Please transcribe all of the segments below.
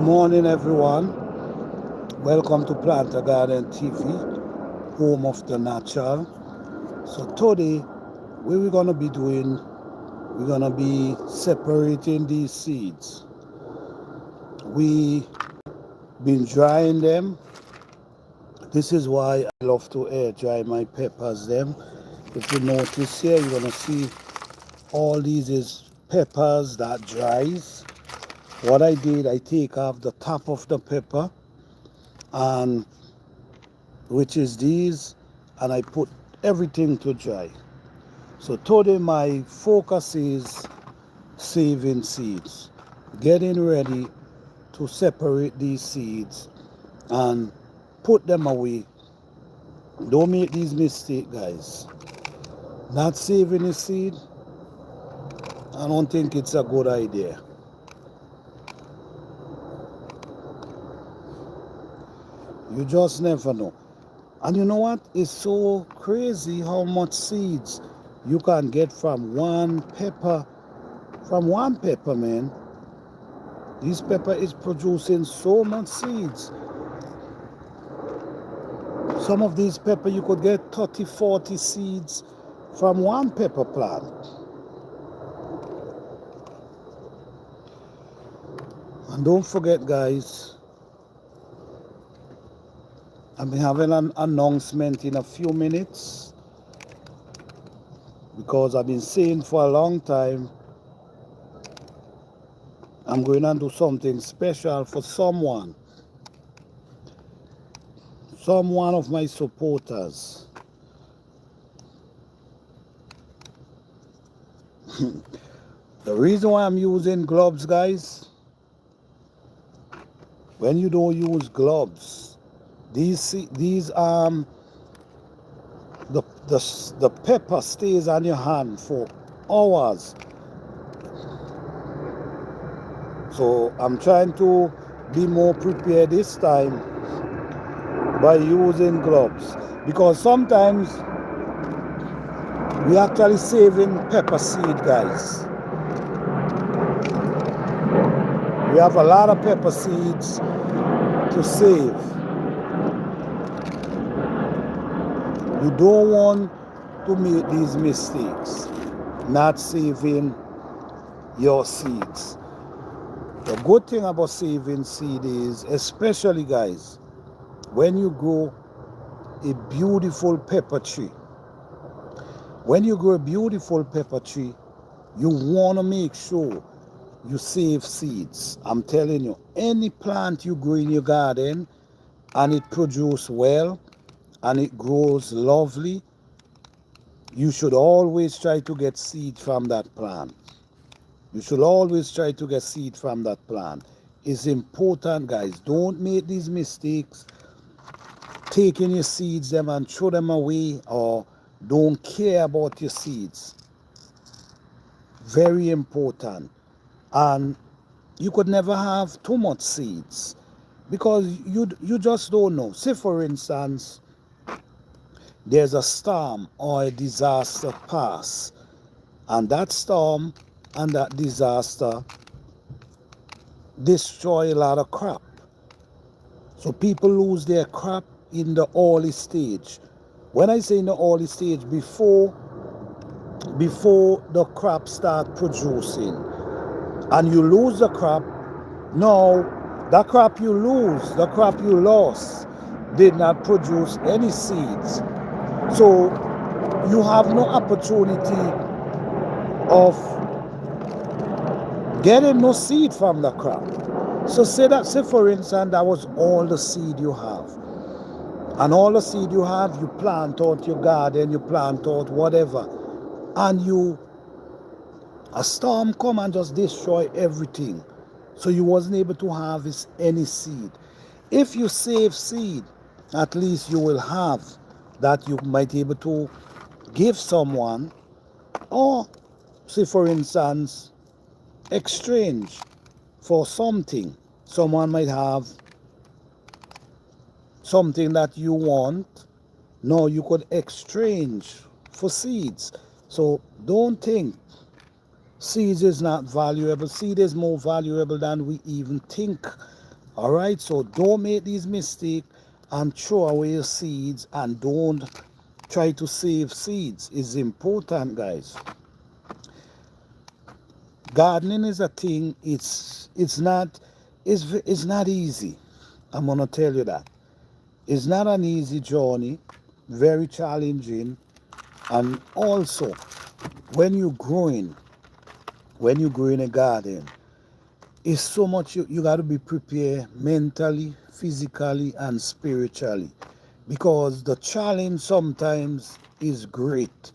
Morning, everyone. Welcome to Plant a Garden TV, home of the natural. So today, what we're gonna be doing, we're gonna be separating these seeds. We been drying them. This is why I love to air dry my peppers. Them. If you notice here, you're gonna see all these is peppers that dries. What I did, I take off the top of the pepper and which is these, and I put everything to dry. So today my focus is saving seeds, getting ready to separate these seeds and put them away. Don't make these mistakes, guys. Not saving a seed, I don't think it's a good idea. You just never know. And you know what? It's so crazy how much seeds you can get from one pepper. From one pepper, man. This pepper is producing so much seeds. Some of these pepper you could get 30, 40 seeds from one pepper plant. And don't forget, guys, I'll be having an announcement in a few minutes because I've been saying for a long time I'm going to do something special for someone of my supporters. The reason why I'm using gloves, guys, when you don't use gloves, the pepper stays on your hand for hours. So I'm trying to be more prepared this time by using gloves, because sometimes we actually saving pepper seed, guys. We have a lot of pepper seeds to save. You don't want to make these mistakes, not saving your seeds. The good thing about saving seed is, especially, guys, when you grow a beautiful pepper tree, when you grow a beautiful pepper tree, you want to make sure you save seeds. I'm telling you, any plant you grow in your garden and it produces well and it grows lovely, you should always try to get seed from that plant. You should always try to get seed from that plant. It's important, guys. Don't make these mistakes taking your seeds them and throw them away, or don't care about your seeds. Very important. And you could never have too much seeds because you just don't know. Say, for instance, there's a storm or a disaster pass, and that storm and that disaster destroy a lot of crop. So people lose their crop in the early stage. When I say in the early stage, before the crop start producing, and you lose the crop, now the crop you lose, the crop you lost, did not produce any seeds. So you have no opportunity of getting no seed from the crop. So say for instance that was all the seed you have. And all the seed you have, you plant out your garden, you plant out whatever. And a storm come and just destroy everything. So you wasn't able to harvest any seed. If you save seed, at least you will have that you might be able to give someone, or say for instance, exchange for something. Someone might have something that you want. No, you could exchange for seeds. So don't think seeds is not valuable. Seed is more valuable than we even think. All right, so don't make these mistakes and throw away your seeds, and don't try to save seeds. It's important, guys. Gardening is a thing. It's not easy. I'm gonna tell you that. It's not an easy journey, very challenging, and also when when you grow in a garden, it's so much you got to be prepared mentally, physically, and spiritually, because the challenge sometimes is great.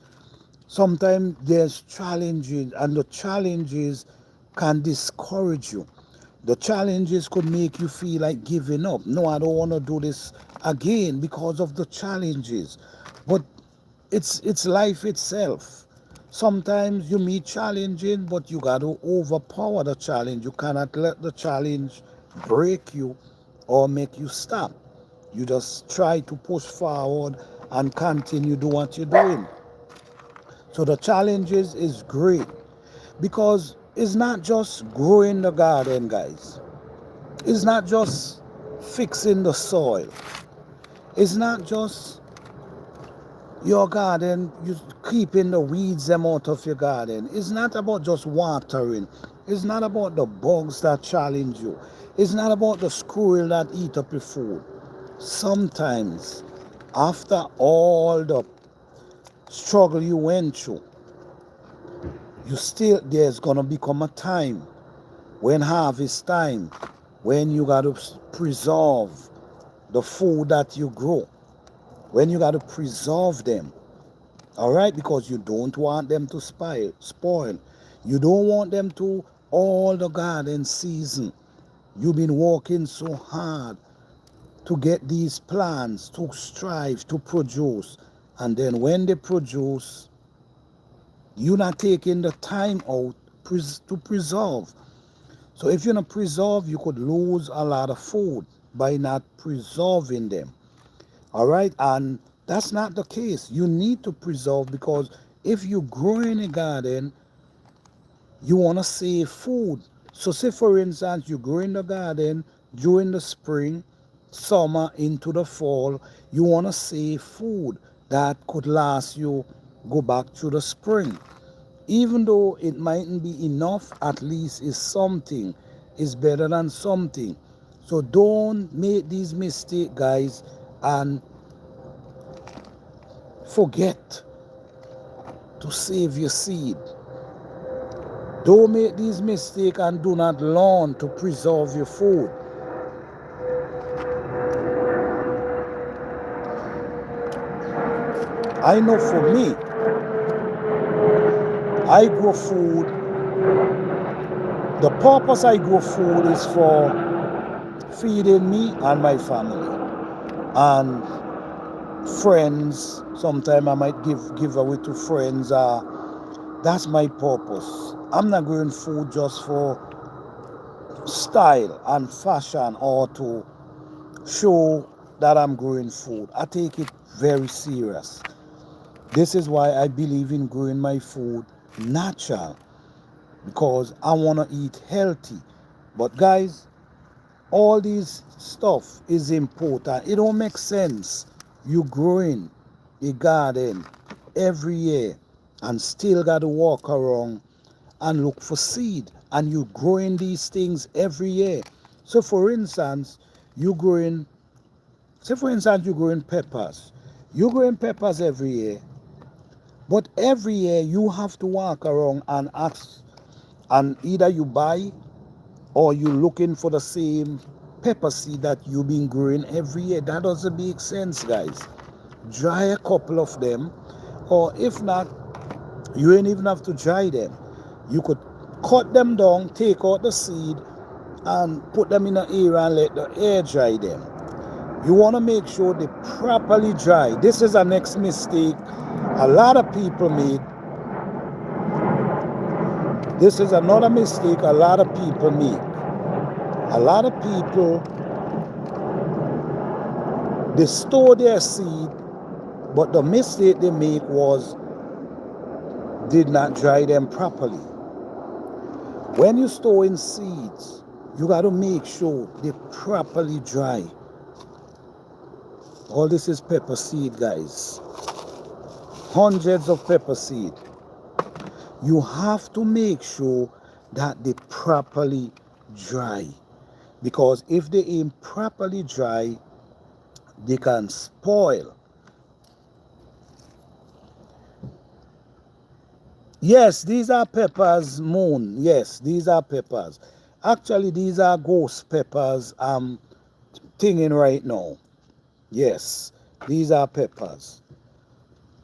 Sometimes there's challenges, and the challenges can discourage you. The challenges could make you feel like giving up. No, I don't want to do this again because of the challenges. But it's life itself. Sometimes you meet challenges, but you got to overpower the challenge. You cannot let the challenge break you or make you stop. You just try to push forward and continue do what you're doing. So the challenges is great, because it's not just growing the garden, guys. It's not just fixing the soil. It's not just your garden, you keeping the weeds them out of your garden. It's not about just watering. It's not about the bugs that challenge you. It's not about the squirrel that eat up your food. Sometimes, after all the struggle you went through, there's gonna become a time when harvest time, when you gotta preserve the food that you grow, when you gotta preserve them. All right, because you don't want them to spoil. You don't want them to all the garden season. You've been working so hard to get these plants to strive to produce, and then when they produce, you're not taking the time out to preserve. So if you're not preserve, you could lose a lot of food by not preserving them. All right, and that's not the case. You need to preserve, because if you grow in a garden, you want to save food. So say for instance, you grow in the garden during the spring, summer into the fall, you want to save food that could last you, go back to the spring. Even though it mightn't be enough, at least it's something. It's better than something. So don't make these mistakes, guys, and forget to save your seed. Don't make these mistakes and do not learn to preserve your food. I know for me, I grow food. The purpose I grow food is for feeding me and my family and friends. Sometimes I might give away to friends. That's my purpose. I'm not growing food just for style and fashion or to show that I'm growing food. I take it very serious. This is why I believe in growing my food natural, because I want to eat healthy. But guys, all this stuff is important. It don't make sense you growing a garden every year and still got to walk around and look for seed, and you growing these things every year. So for instance, you growing say for instance you growing peppers. You growing peppers every year, but every year you have to walk around and ask, and either you buy or you looking for the same pepper seed that you've been growing every year. That doesn't make sense, guys. Dry a couple of them, or if not, you ain't even have to dry them. You could cut them down, take out the seed, and put them in an area and let the air dry them. You want to make sure they properly dry. This is the next mistake a lot of people made. This is another mistake a lot of people make. A lot of people, they store their seed, but the mistake they make was did not dry them properly. When you store in seeds, you got to make sure they properly dry. All this is pepper seed, guys. Hundreds of pepper seed. You have to make sure that they properly dry, because if they ain't properly dry, they can spoil. Yes, these are peppers, Moon. Yes, these are peppers. Actually, these are ghost peppers I'm thinking right now. Yes, these are peppers.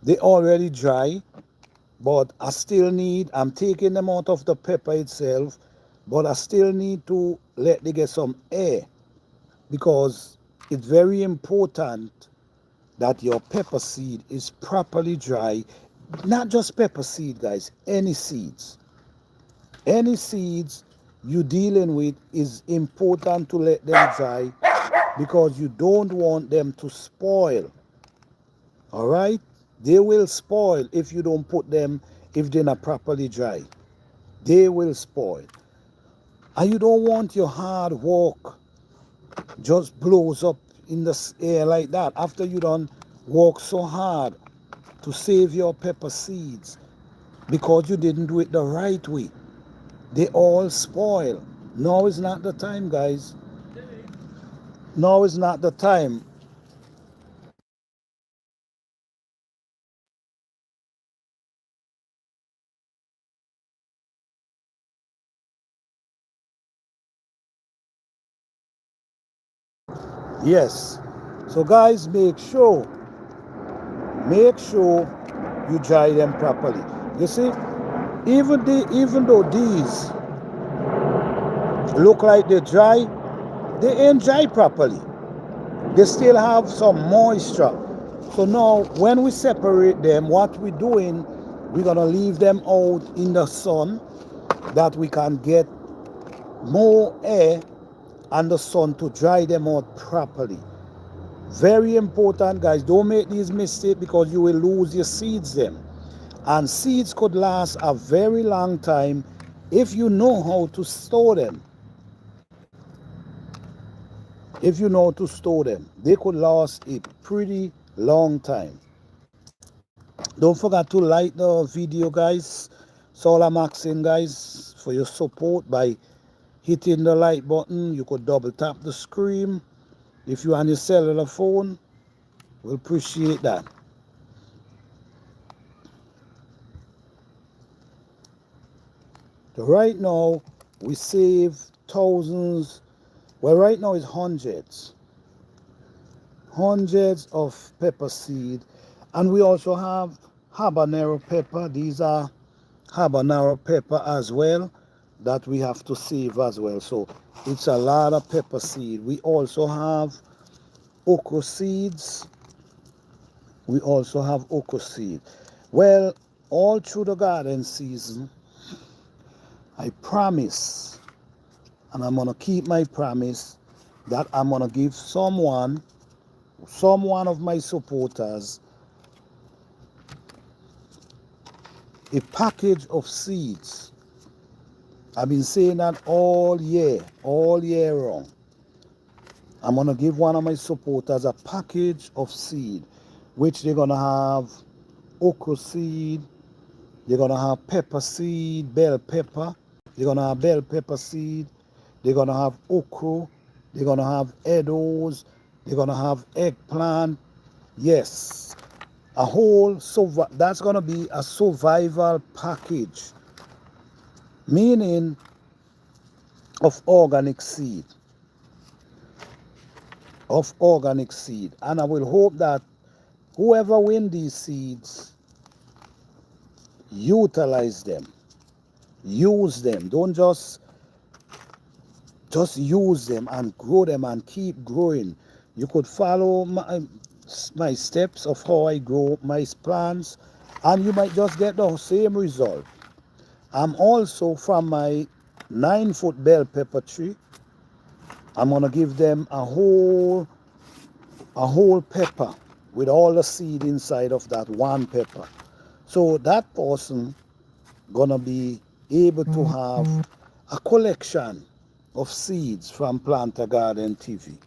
They already dry, but I'm taking them out of the pepper itself, but I still need to let they get some air, because it's very important that your pepper seed is properly dry. Not just pepper seed, guys, any seeds. Any seeds you dealing with is important to let them dry, because you don't want them to spoil. All right? They will spoil if you don't put them, if they're not properly dry. They will spoil. And you don't want your hard work just blows up in the air like that. After you done work so hard to save your pepper seeds, because you didn't do it the right way, they all spoil. Now is not the time, guys. Now is not the time. Yes. So guys, make sure you dry them properly. You see, even though these look like they're dry, they ain't dry properly. They still have some moisture. So now when we separate them, what we're doing, we're gonna leave them out in the sun, that we can get more air and the sun to dry them out properly. Very important, guys. Don't make these mistakes, because you will lose your seeds then. And seeds could last a very long time if you know how to store them. If you know how to store them, they could last a pretty long time. Don't forget to like the video, guys. So all I'm asking, guys, for your support by hitting the like button. You could double tap the screen. If you're on your cellular phone, we'll appreciate that. So right now, we save thousands. Well, right now it's hundreds. Hundreds of pepper seed. And we also have habanero pepper. These are habanero pepper as well, that we have to save as well. So it's a lot of pepper seed. We also have okra seeds. We also have okra seed. Well, all through the garden season, I promise, and I'm going to keep my promise, that I'm going to give someone of my supporters, a package of seeds. I've been saying that all year long. I'm going to give one of my supporters a package of seed, which they're going to have okra seed, they're going to have pepper seed, bell pepper, they're going to have bell pepper seed, they're going to have okra, they're going to have edos, they're going to have eggplant. Yes, that's going to be a survival package, meaning of organic seed. And I will hope that whoever win these seeds, utilize them, use them. Don't just use them, and grow them and keep growing. You could follow my steps of how I grow my plants, and you might just get the same result. I'm also, from my 9-foot bell pepper tree, I'm gonna give them a whole pepper with all the seed inside of that one pepper. So that person gonna be able to have a collection of seeds from Plant a Garden TV.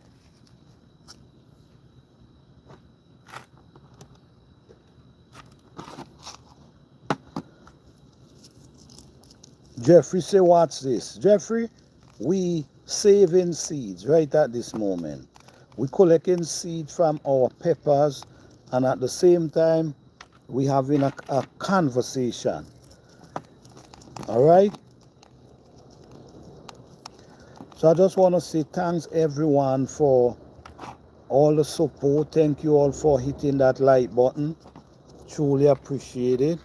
Jeffrey say, what's this? Jeffrey, we saving seeds right at this moment. We collecting seeds from our peppers, and at the same time, we having a conversation. All right? So I just want to say thanks everyone for all the support. Thank you all for hitting that like button. Truly appreciate it.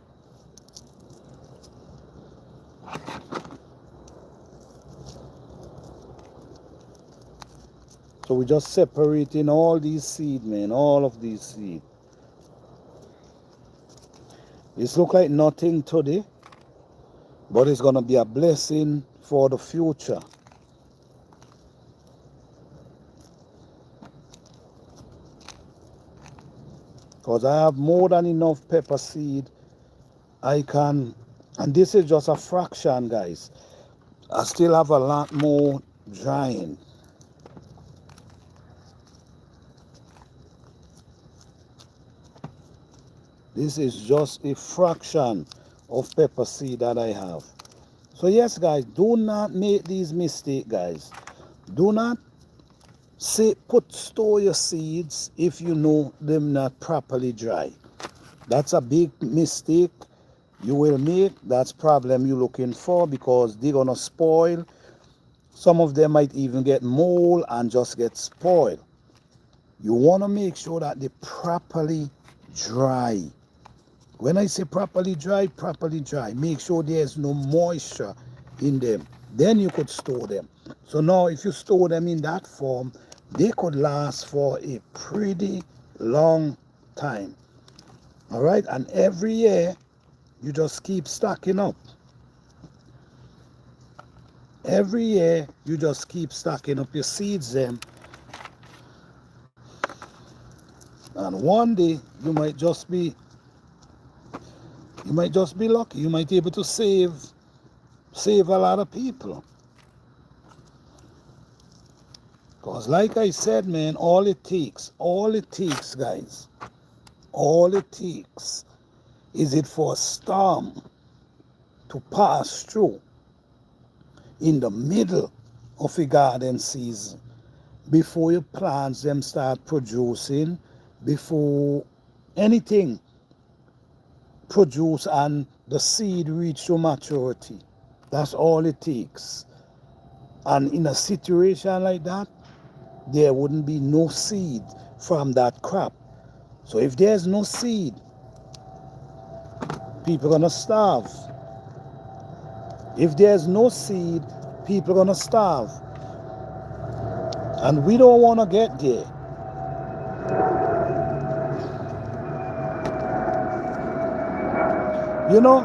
So we're just separating all these seeds, man, all of these seeds. This look like nothing today, but it's going to be a blessing for the future. Because I have more than enough pepper seed. I can, and this is just a fraction, guys. I still have a lot more drying. This is just a fraction of pepper seed that I have. So yes, guys, do not make these mistakes, guys. Do not store your seeds if you know them not properly dry. That's a big mistake you will make. That's problem you're looking for, because they're gonna spoil. Some of them might even get mold and just get spoiled. You want to make sure that they're properly dry. When I say properly dry, make sure there's no moisture in them. Then you could store them. So now if you store them in that form, they could last for a pretty long time. All right, and every year you just keep stacking up. Every year you just keep stacking up your seeds them. And one day you might just be lucky. You might be able to save a lot of people. Because like I said, man, all it takes, guys, all it takes is it for a storm to pass through in the middle of a garden season, before your plants them start producing, before anything produce and the seed reach to maturity. That's all it takes. And in a situation like that, there wouldn't be no seed from that crop. So if there's no seed, people are gonna starve. If there's no seed, people are gonna starve. And we don't want to get there. You know,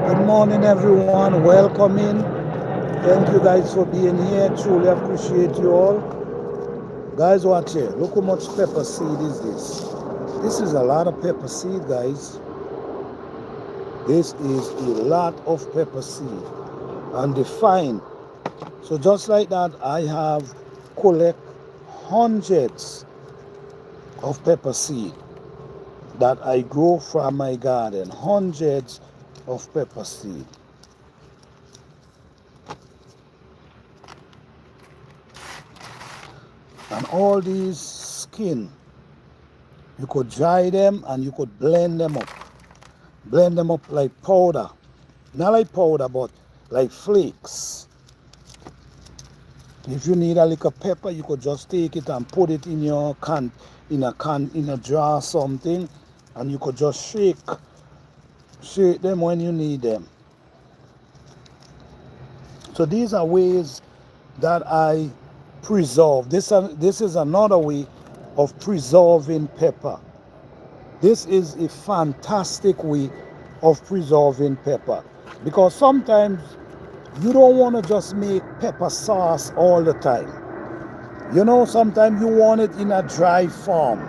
good morning everyone, welcome in. Thank you guys for being here, truly appreciate you all. Guys, watch here, look how much pepper seed is this. This is a lot of pepper seed, guys. This is a lot of pepper seed, and they fine. So just like that, I have collect hundreds of pepper seed that I grow from my garden. Hundreds of pepper seed. And all these skin, you could dry them and you could blend them up. Blend them up like powder. Not like powder, but like flakes. If you need a little pepper, you could just take it and put it in your can, in a jar or something, and you could just shake them when you need them. So these are ways that I preserve. This is another way of preserving pepper. This is a fantastic way of preserving pepper, because sometimes you don't want to just make pepper sauce all the time. You know, sometimes you want it in a dry form.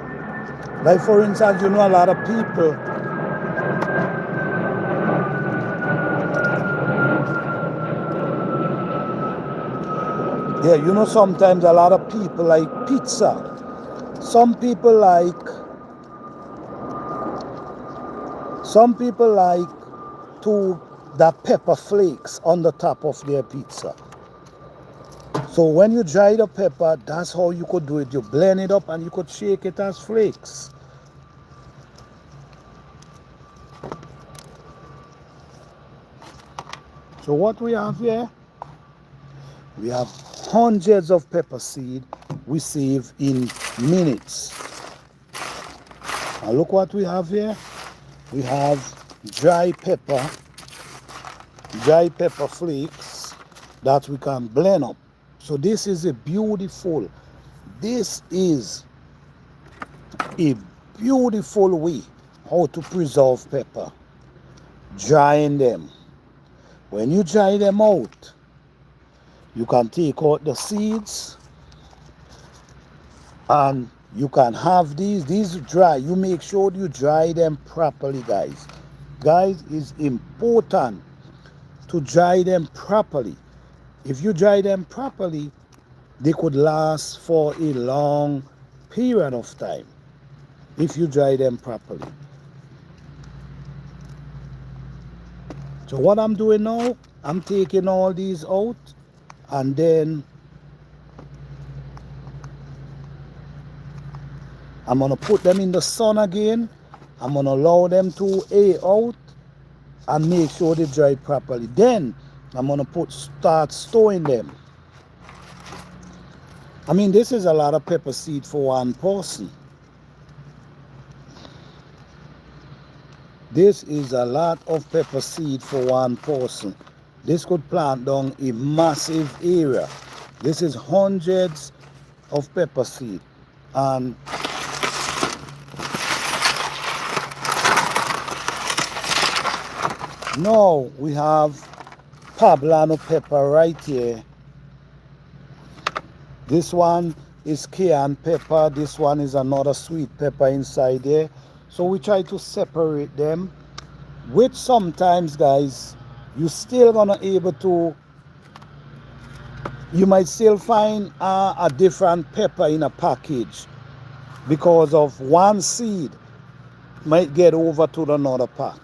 Like for instance, you know, a lot of people Yeah, you know, sometimes a lot of people like pizza. Some people like to the pepper flakes on the top of their pizza. So when you dry the pepper, that's how you could do it. You blend it up and you could shake it as flakes. So what we have here, we have hundreds of pepper seed we save in minutes. And look what we have here. We have dry pepper flakes that we can blend up. So this is a beautiful way how to preserve pepper. Drying them. When you dry them out, you can take out the seeds and you can have these dry. You make sure you dry them properly, guys. Guys, it's important to dry them properly. If you dry them properly, they could last for a long period of time if you dry them properly. So what I'm doing now, I'm taking all these out and then I'm going to put them in the sun again. I'm going to allow them to air out and make sure they dry properly. Then I'm going to start storing them. I mean, this is a lot of pepper seed for one person. This is a lot of pepper seed for one person. This could plant down a massive area. This is hundreds of pepper seed. And now we have poblano pepper right here. This one is cayenne pepper. This one is another sweet pepper inside there. So we try to separate them, which sometimes, guys, you might still find a different pepper in a package because of one seed might get over to another pack.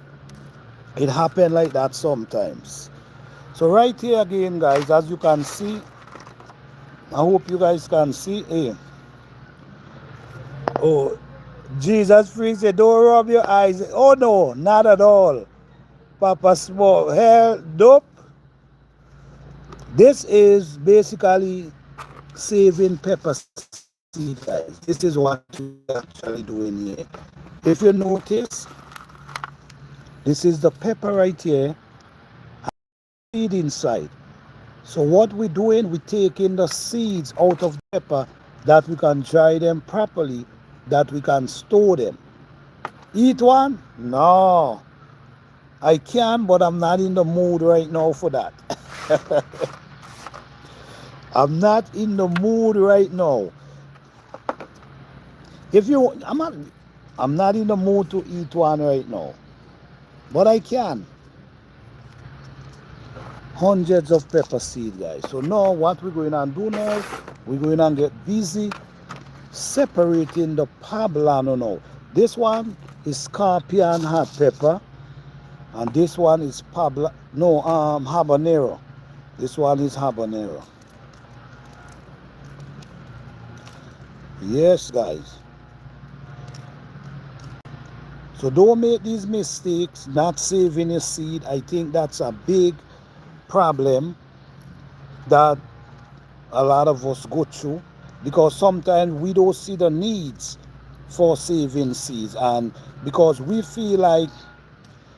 It happens like that sometimes. So right here again, guys, as you can see, I hope you guys can see. Hey. Oh, Jesus freaks said, don't rub your eyes. Oh no, not at all. Papa Small. Hell, dope. This is basically saving pepper seed, guys. This is what we're actually doing here. If you notice, this is the pepper right here, seed inside. So what we're doing, we're taking the seeds out of the pepper that we can dry them properly, that we can store them. Eat one? No. I can, but I'm not in the mood right now for that. I'm not in the mood right now. I'm not in the mood to eat one right now. But I can. Hundreds of pepper seed, guys. So now what we're going to do now, we're going to get busy separating the poblano now. This one is scorpion hot pepper, and this one is habanero. This one is habanero. Yes, guys. So don't make these mistakes, not saving your seed. I think that's a big problem that a lot of us go through, because sometimes we don't see the needs for saving seeds, and because we feel like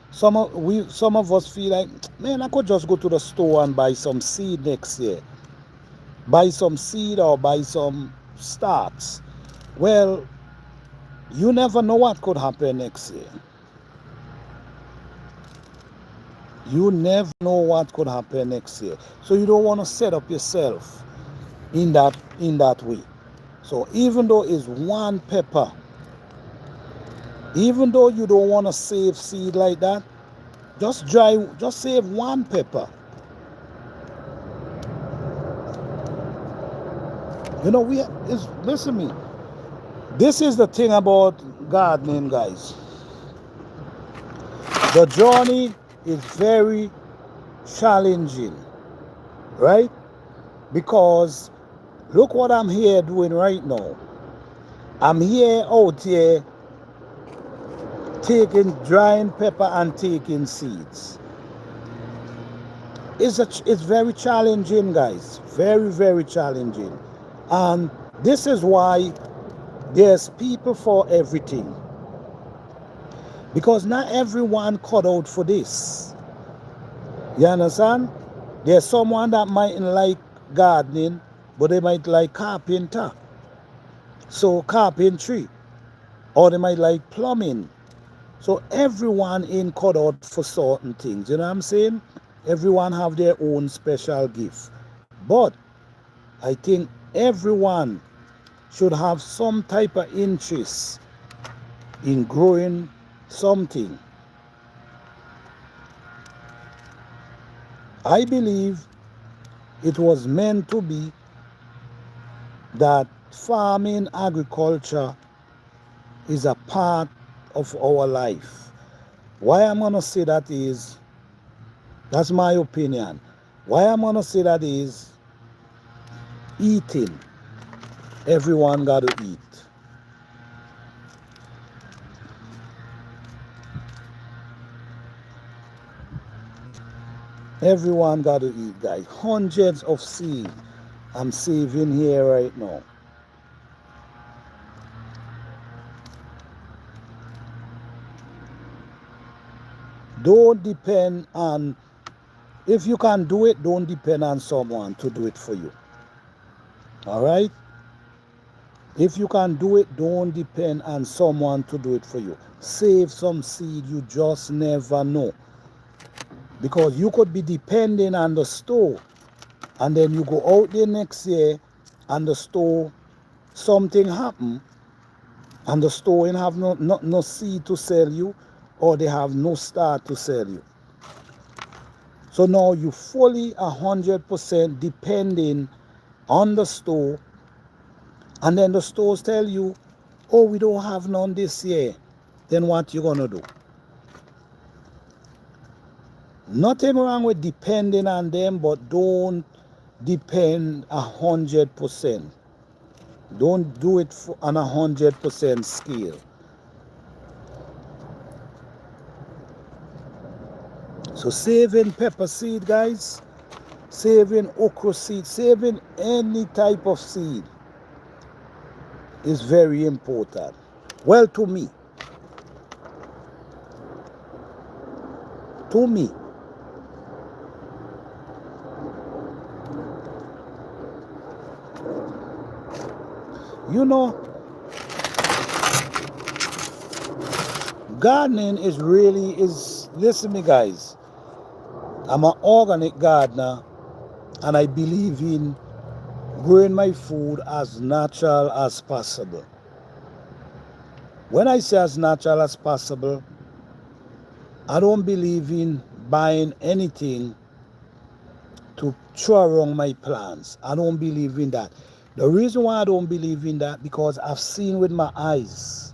some of us feel like, man, I could just go to the store and buy some seed next year, buy some seed or buy some starts. Well, you never know what could happen next year. You never know what could happen next year. So you don't want to set up yourself in that way. So even though it's one pepper, even though you don't want to save seed like that, just save one pepper. You know, listen to me. This is the thing about gardening, guys. The journey is very challenging, right? Because look what I'm here doing right now. I'm here out here taking drying pepper and taking seeds. It's very challenging, guys. Very, very challenging. And this is why there's people for everything. Because not everyone cut out for this. You understand? There's someone that mightn't like gardening, but they might like carpenter. So carpentry. Or they might like plumbing. So everyone ain't cut out for certain things. You know what I'm saying? Everyone have their own special gift. But I think everyone should have some type of interest in growing something. I believe it was meant to be that farming, agriculture is a part of our life. Why I'm going to say that is, that's my opinion. Why I'm going to say that is eating. Everyone got to eat. Everyone got to eat, guys. Hundreds of seeds I'm saving here right now. Don't depend on, if you can do it, don't depend on someone to do it for you. All right? If you can do it, don't depend on someone to do it for you. Save some seed, you just never know. Because you could be depending on the store, and then you go out there next year and the store, something happen, and the store ain't have no seed to sell you, or they have no start to sell you. So now you fully 100% depending on the store, and then the stores tell you, oh, we don't have none this year. Then what you gonna do? Nothing wrong with depending on them, but don't depend 100%. Don't do it on 100% scale. So saving pepper seed, guys, saving okra seed, saving any type of seed is very important. Well, to me, you know, gardening is, listen me guys, I'm an organic gardener, and I believe in growing my food as natural as possible. When I say as natural as possible, I don't believe in buying anything to throw around my plants. I don't believe in that. The reason why I don't believe in that, because I've seen with my eyes.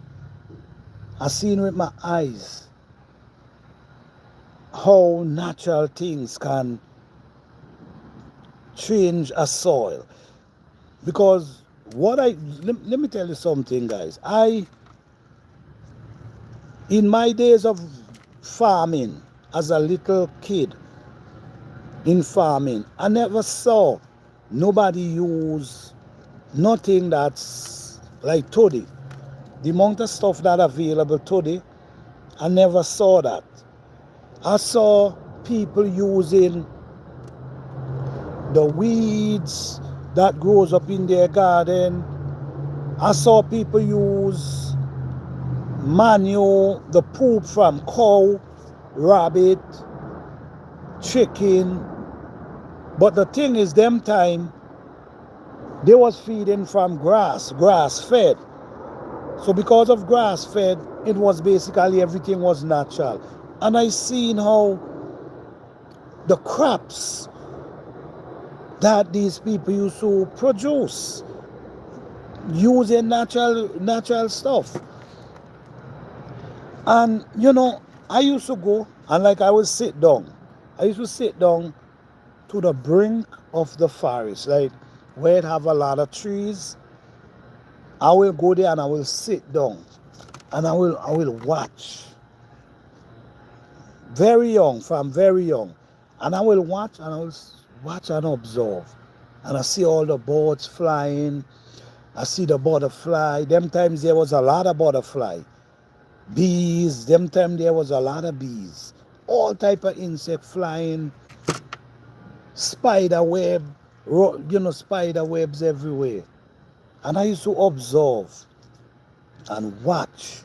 I've seen with my eyes how natural things can change a soil. Because let me tell you something, guys. In my days of farming, as a little kid in farming, I never saw nobody use nothing that's like today. The amount of stuff that available today, I never saw that. I saw people using the weeds that grows up in their garden. I saw people use manure, the poop from cow, rabbit, chicken. But the thing is, them time, they was feeding from grass fed. So because of grass fed, it was basically everything was natural. And I seen how the crops that these people used to produce, using natural stuff. And I used to go and like I would sit down. I used to sit down to the brink of the forest, like where it have a lot of trees. I will go there and I will sit down and I will watch. From very young. And I will watch and I will watch and observe. And I see all the birds flying. I see the butterfly. Them times there was a lot of butterfly. Bees. Them times there was a lot of bees. All type of insect flying. Spider web. Spider webs everywhere. And I used to observe and watch.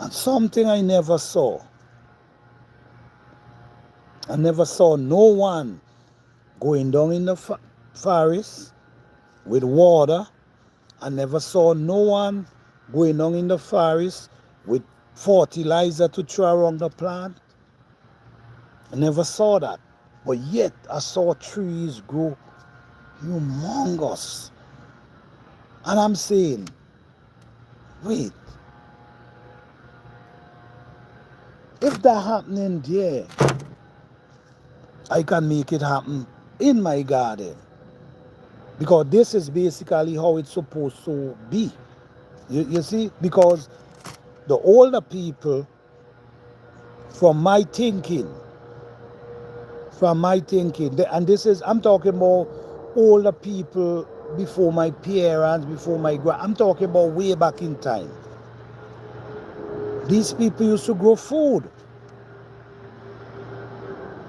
And something I never saw. I never saw no one going down in the forest with water. I never saw no one going down in the forest with fertilizer to throw around the plant. I never saw that. But yet I saw trees grow humongous. And I'm saying, wait, if that happening there, I can make it happen in my garden. Because this is basically how it's supposed to be. You see? Because the older people, from my thinking, and this is, I'm talking about older people before my parents, before I'm talking about way back in time. These people used to grow food.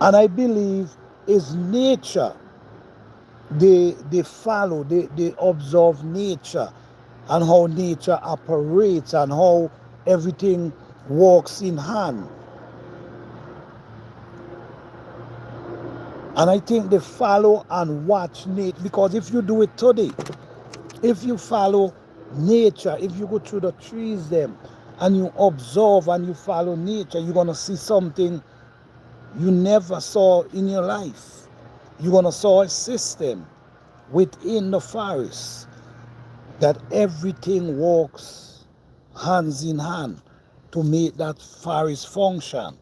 And I believe it's nature. They follow, they observe nature and how nature operates and how everything works in hand. And I think they follow and watch nature, because if you do it today, if you follow nature, if you go through the trees them and you observe and you follow nature, you're going to see something you never saw in your life. You're going to see a system within the forest that everything works hands in hand to make that forest function.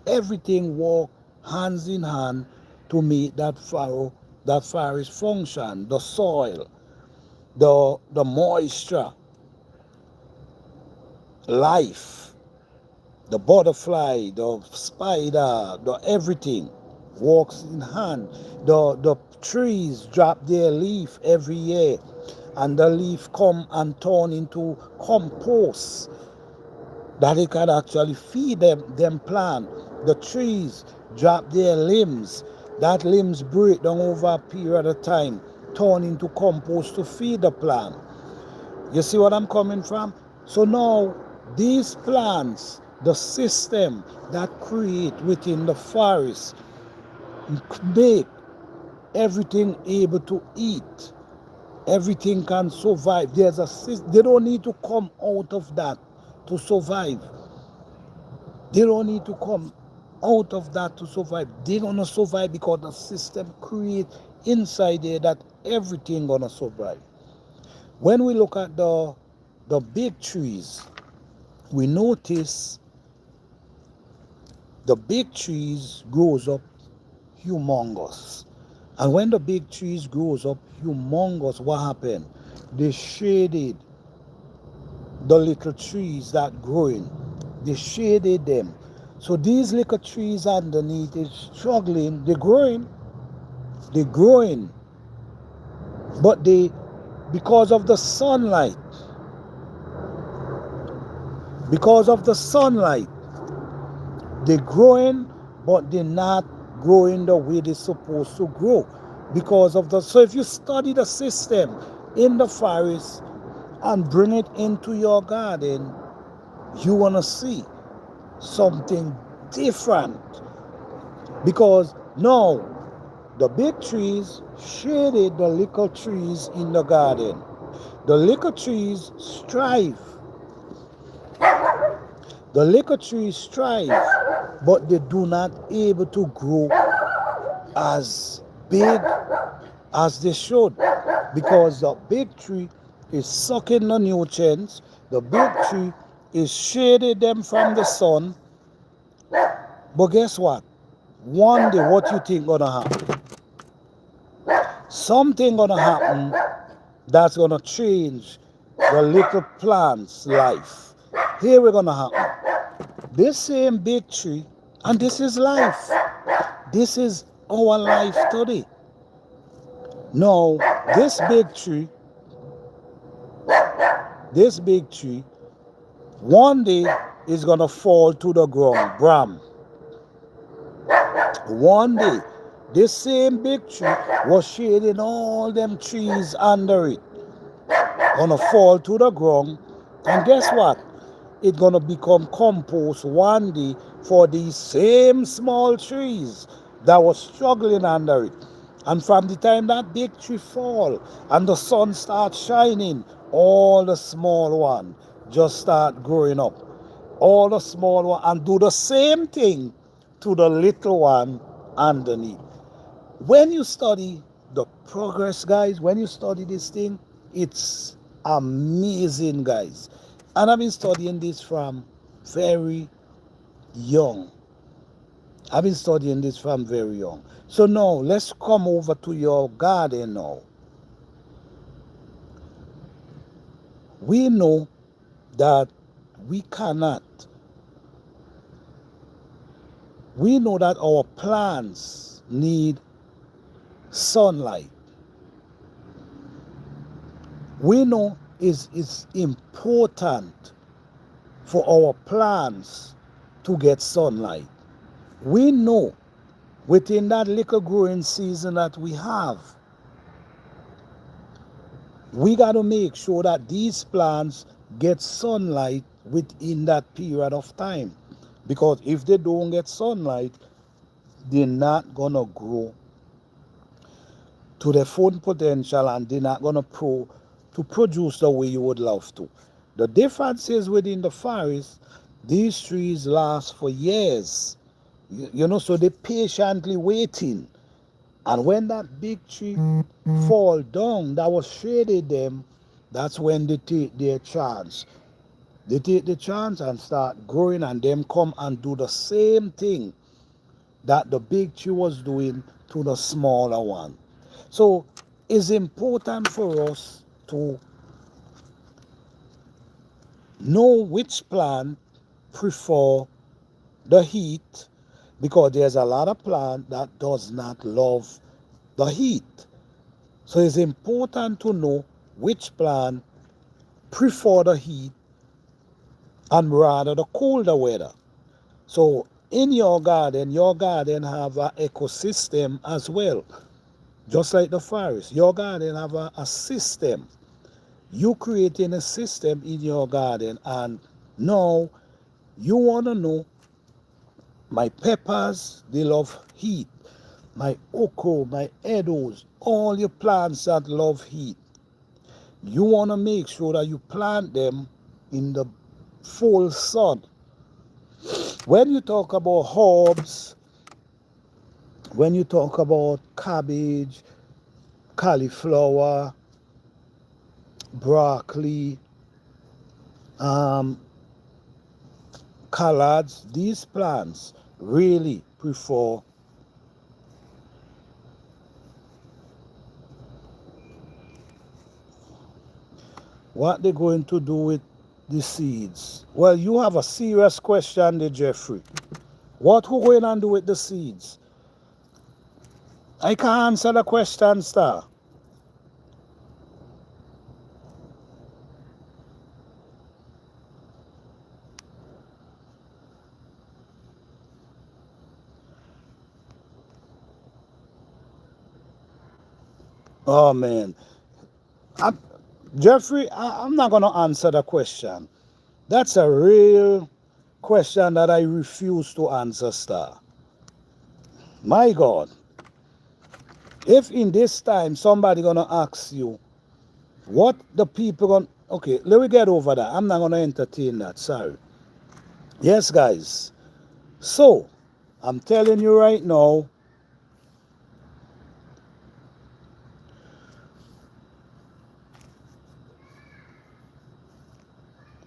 Everything works hands in hand to make that forest function. The soil, the moisture, life, the butterfly, the spider, the everything works in hand. The trees drop their leaf every year, and the leaf come and turn into compost that it can actually feed them plant. The trees drop their limbs. That limbs break down over a period of time, turn into compost to feed the plant. You see what I'm coming from? So now these plants, the system that create within the forest, make everything able to eat. Everything can survive. There's a system. They don't need to come out of that to survive. They don't need to come out of that to survive. They're gonna survive because the system creates inside there that everything gonna survive. When we look at the big trees, we notice the big trees grows up humongous. And when the big trees grows up humongous, what happened? They shaded the little trees that growing. They shaded them. So these little trees underneath is struggling. They're growing. But because of the sunlight, they're growing, but they're not growing the way they're supposed to grow. So if you study the system in the forest and bring it into your garden, you want to see something different. Because now the big trees shaded the little trees in the garden. The little trees strive. But they do not able to grow as big as they should. because the big tree is sucking the nutrients. The big tree is shading them from the sun. But guess what? One day, what you think gonna happen? Something gonna happen that's gonna change the little plant's life. Here we're gonna happen. This same big tree, and this is life. This is our life today. Now, this big tree, one day is gonna fall to the ground. Bram. One day, this same big tree was shading all them trees under it. Gonna fall to the ground, and guess what? It's gonna become compost one day for these same small trees that was struggling under it. And from the time that big tree fall and the sun starts shining, all the small one just start growing up. All the small one and do the same thing to the little one underneath. When you study the progress, guys, when you study this thing, it's amazing, guys. And I've been studying this from very young. I've been studying this from very young. So now let's come over to your garden now. We know that we cannot. We know that our plants need sunlight. We know it's important for our plants to get sunlight. We know within that little growing season that we have, we got to make sure that these plants get sunlight within that period of time. Because if they don't get sunlight, they're not going to grow to their full potential, and they're not going to produce the way you would love to. The difference is within the forest, these trees last for years. So they're patiently waiting. And when that big tree fall down that was shaded them, that's when they take their chance. They take the chance and start growing, and them come and do the same thing that the big tree was doing to the smaller one. So it's important for us to know which plant prefer the heat, because there's a lot of plant that does not love the heat. So it's important to know which plant prefer the heat and rather the colder weather. So in your garden have an ecosystem as well. Just like the forest, your garden have a system. You creating a system in your garden, and now you want to know, my peppers, they love heat. My okra, my edos, all your plants that love heat. You want to make sure that you plant them in the full sun. When you talk about herbs, when you talk about cabbage, cauliflower, broccoli, collards, these plants really prefer what they're going to do with the seeds. Well, you have a serious question there, Jeffrey. What who going to do with the seeds? I can't answer the question, star. Oh, man. Jeffrey, I'm not going to answer the question. That's a real question that I refuse to answer, star. My God. If in this time somebody going to ask you, what the people going to... Okay, let me get over that. I'm not going to entertain that. Sorry. Yes, guys. So, I'm telling you right now,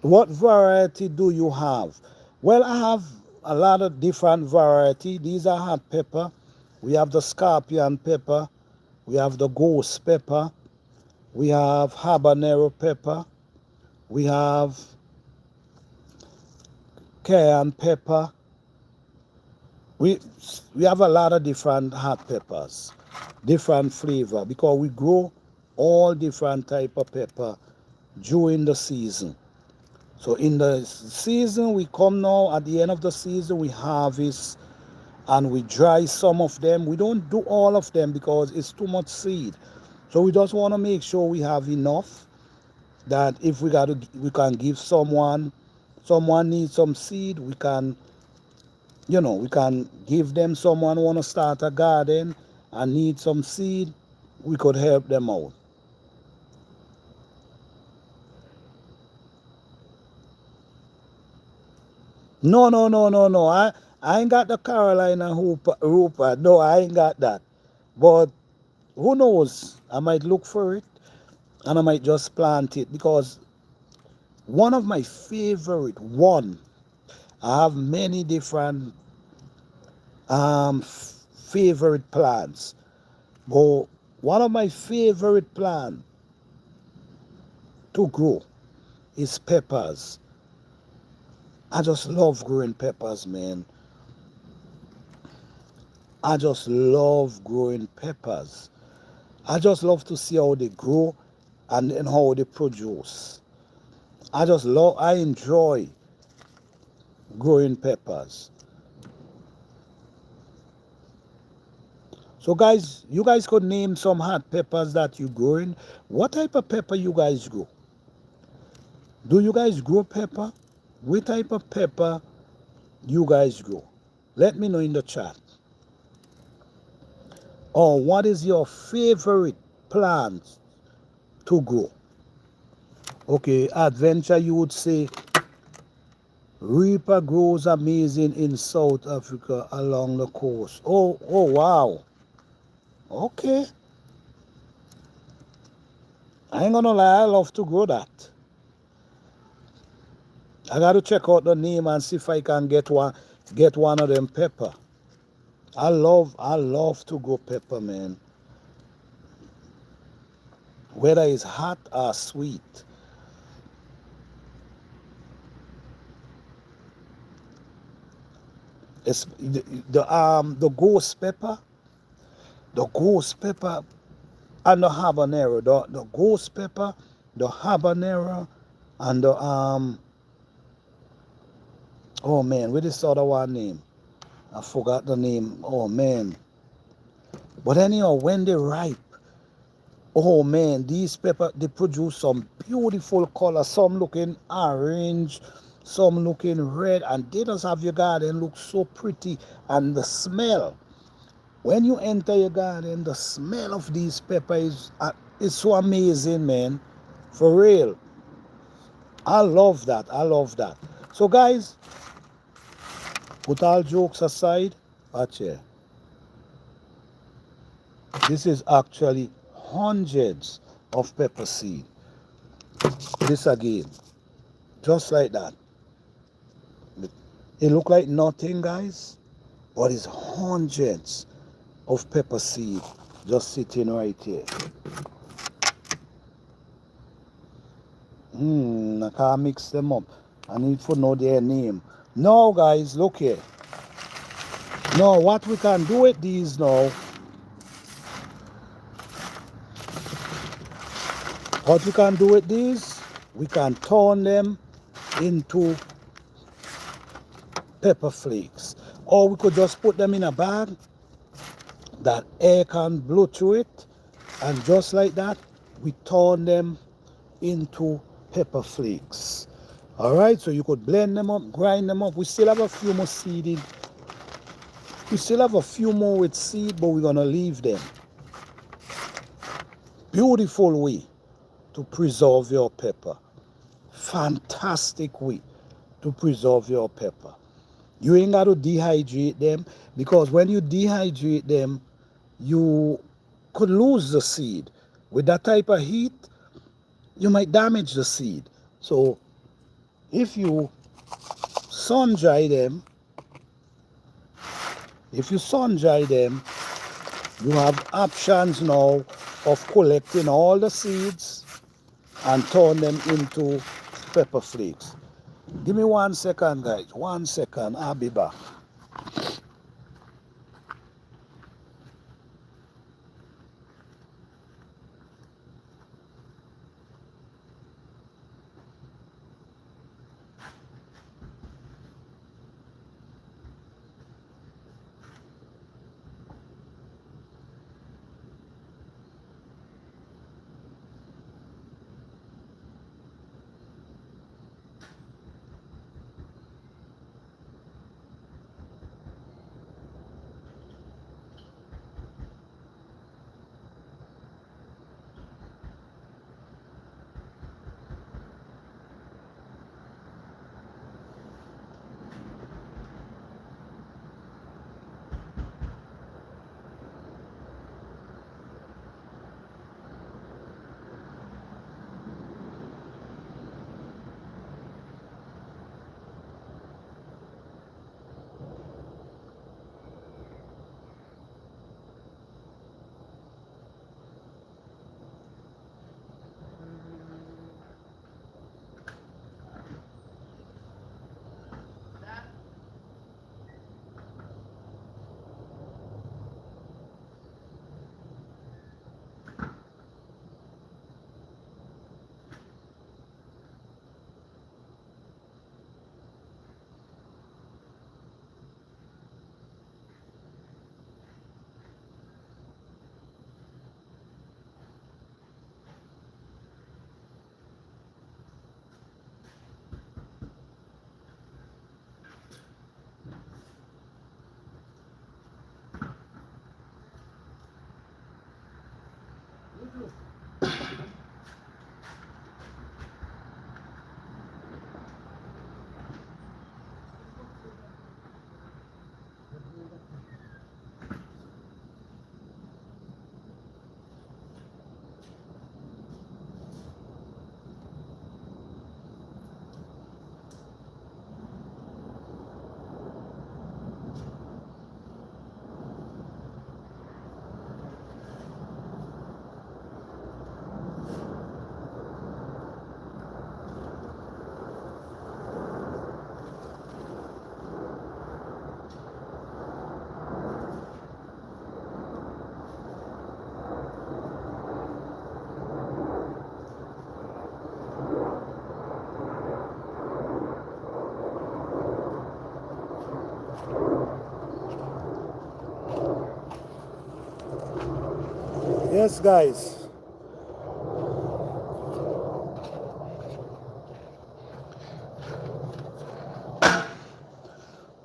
What variety do you have? Well, I have a lot of different variety. These are hot pepper. We have the scorpion pepper. We have the ghost pepper. We have habanero pepper. We have cayenne pepper. We we have a lot of different hot peppers, different flavor because we grow all different type of pepper during the season. So in the season we come now, at the end of the season we harvest and we dry some of them. We don't do all of them because it's too much seed. So we just want to make sure we have enough that if we can give someone needs some seed, we can give them. Someone want to start a garden and need some seed, we could help them out. No, no, no, no, no. I ain't got the Carolina Rooper. No, I ain't got that. But who knows? I might look for it and I might just plant it because one of my I have many different favorite plants. But one of my favorite plants to grow is peppers. I just love growing peppers, man. I just love growing peppers. I just love to see how they grow and then how they produce. I enjoy growing peppers. So guys, you guys could name some hot peppers that you growing. What type of pepper you guys grow? Do you guys grow pepper? What type of pepper you guys grow? Let me know in the chat. Or what is your favorite plant to grow? Okay, adventure, you would say Reaper grows amazing in South Africa along the coast. Oh wow. Okay. I ain't gonna lie, I love to grow that. I got to check out the name and see if I can get one of them pepper. I love to grow pepper, man. Whether it's hot or sweet. It's the ghost pepper and the habanero. The ghost pepper, the habanero, and the oh man, what is the other one name? I forgot the name. Oh man. But anyhow, when they ripe, oh man, these pepper they produce some beautiful color. Some looking orange, some looking red, and they just have your garden look so pretty. And the smell, when you enter your garden, the smell of these peppers is so amazing, man. For real. I love that. I love that. So guys, put all jokes aside. Watch here. This is actually hundreds of pepper seed. This again, just like that. It look like nothing, guys, but it's hundreds of pepper seed just sitting right here. I can't mix them up. I need to know their name. Now, guys, look here. Now, what we can do with these now, we can turn them into pepper flakes. Or we could just put them in a bag that air can blow through it. And just like that, we turn them into pepper flakes. All right, so you could blend them up, grind them up. We still have a few more seeding. We still have a few more with seed, but we're going to leave them. Beautiful way to preserve your pepper. Fantastic way to preserve your pepper. You ain't got to dehydrate them because when you dehydrate them, you could lose the seed. With that type of heat, you might damage the seed. So if you sun dry them, you have options now of collecting all the seeds and turn them into pepper flakes. Give me 1 second, guys. 1 second. I'll be back. Yes, guys.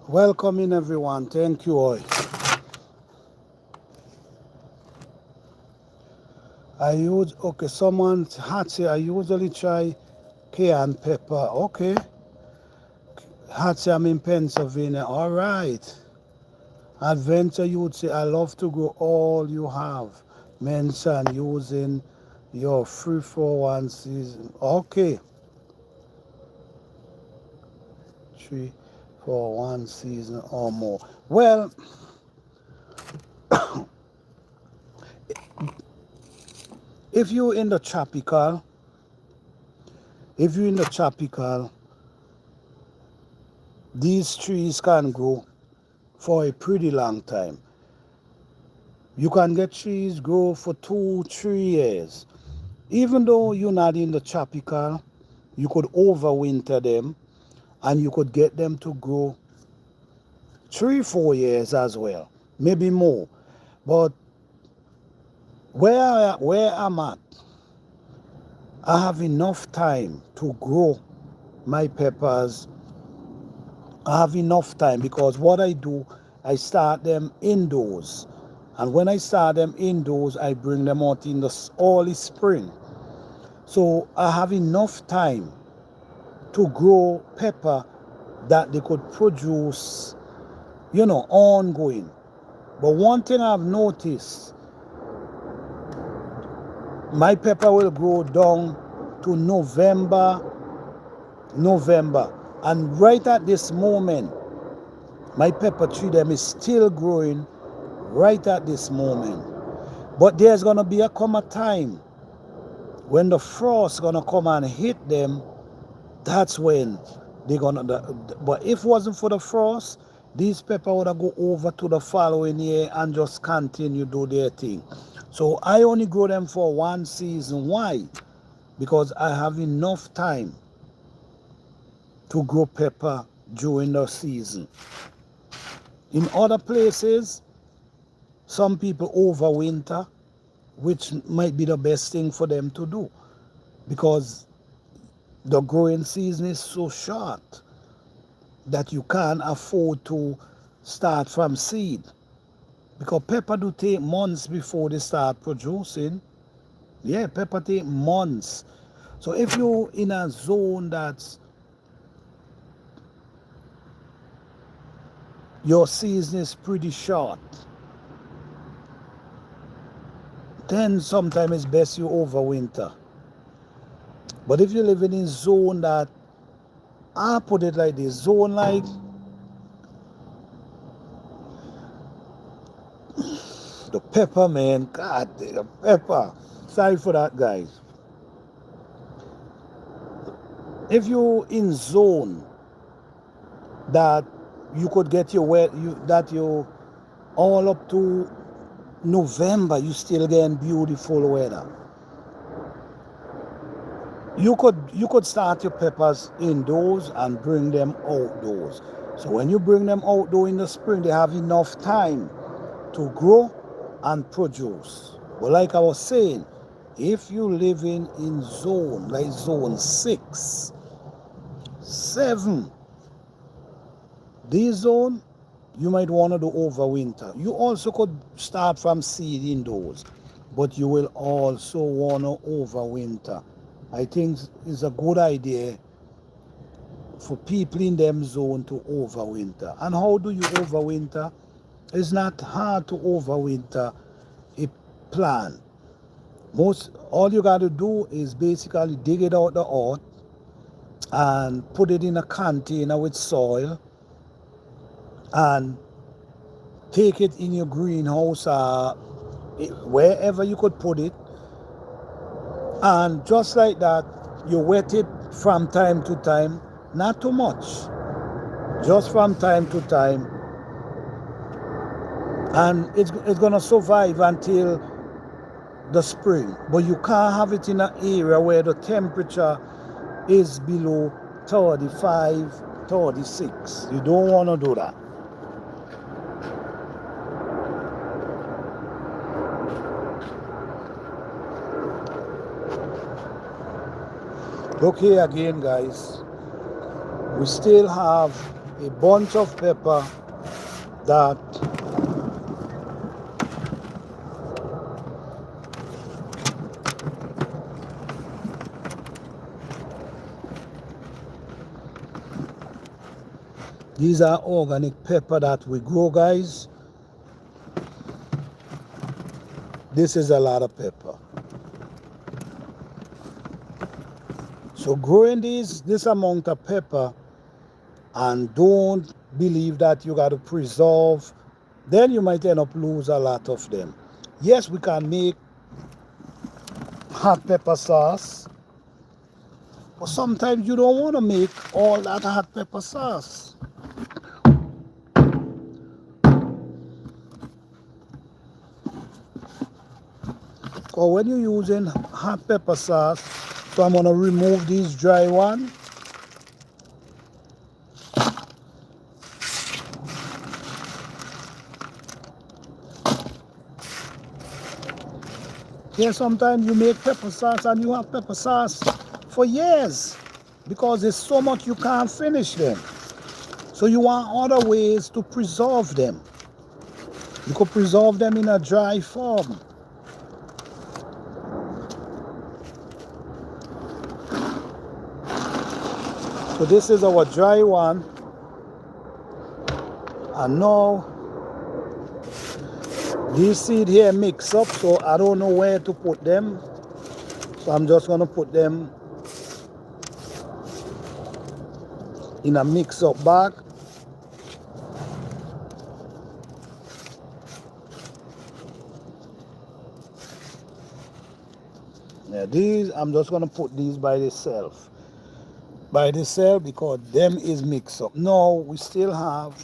Welcome in, everyone. Thank you all. Someone had said I usually try cayenne pepper. Okay. Hattie, I'm in Pennsylvania. All right. Adventure, you would say, I love to grow all you have. Mention using your 3-4-1 season. Okay. 3-4-1 season or more. Well, if you're in the tropical, these trees can grow for a pretty long time. You can get trees grow for 2-3 years. Even though you're not in the tropical, you could overwinter them and you could get them to grow 3-4 years as well, maybe more. But where I'm at, I have enough time to grow my peppers. I have enough time because what I do, I start them indoors. And when I start them indoors, I bring them out in the early spring. So I have enough time to grow pepper that they could produce, ongoing. But one thing I've noticed, my pepper will grow down to November November. And right at this moment, my pepper tree them is still growing right at this moment. But there's gonna be a time when the frost gonna come and hit them. That's when they're gonna. But if it wasn't for the frost, these pepper would have go over to the following year and just continue do their thing. So I only grow them for one season. Why? Because I have enough time to grow pepper during the season. In other places, some people overwinter, which might be the best thing for them to do because the growing season is so short that you can't afford to start from seed. Because pepper do take months before they start producing. Yeah, pepper take months. So if you're in a zone that's your season is pretty short, then sometimes it's best you overwinter. But if you live in a zone that, I put it like this, zone like the pepper, man, God, the pepper. Sorry for that, guys. If you in zone that you could get your that you all up to November, you still getting beautiful weather. You could start your peppers indoors and bring them outdoors. So when you bring them outdoors in the spring, they have enough time to grow and produce. But like I was saying, if you live in zone like zone 6, 7, this zone, you might want to do overwinter. You also could start from seed indoors, but you will also want to overwinter. I think it's a good idea for people in them zone to overwinter. And how do you overwinter? It's not hard to overwinter a plant. All you got to do is basically dig it out the earth and put it in a container with soil and take it in your greenhouse wherever you could put it, and just like that you wet it from time to time, not too much, just from time to time, and it's going to survive until the spring. But you can't have it in an area where the temperature is below 35, 36. You don't want to do that. Look here again, guys. We still have a bunch of pepper that these are organic pepper that we grow, guys. This is a lot of pepper. So growing this amount of pepper, and don't believe that you got to preserve, then you might end up lose a lot of them. Yes, we can make hot pepper sauce, but sometimes you don't want to make all that hot pepper sauce. Or when you're using hot pepper sauce, so I'm going to remove these dry one. Yeah, sometimes you make pepper sauce and you have pepper sauce for years because there's so much you can't finish them. So you want other ways to preserve them. You could preserve them in a dry form. So this is our dry one, and now these seed here mix up, so I don't know where to put them, so I'm just going to put them in a mix-up bag. Now these, I'm just gonna put these by themselves. By themselves because them is mixed up. Now we still have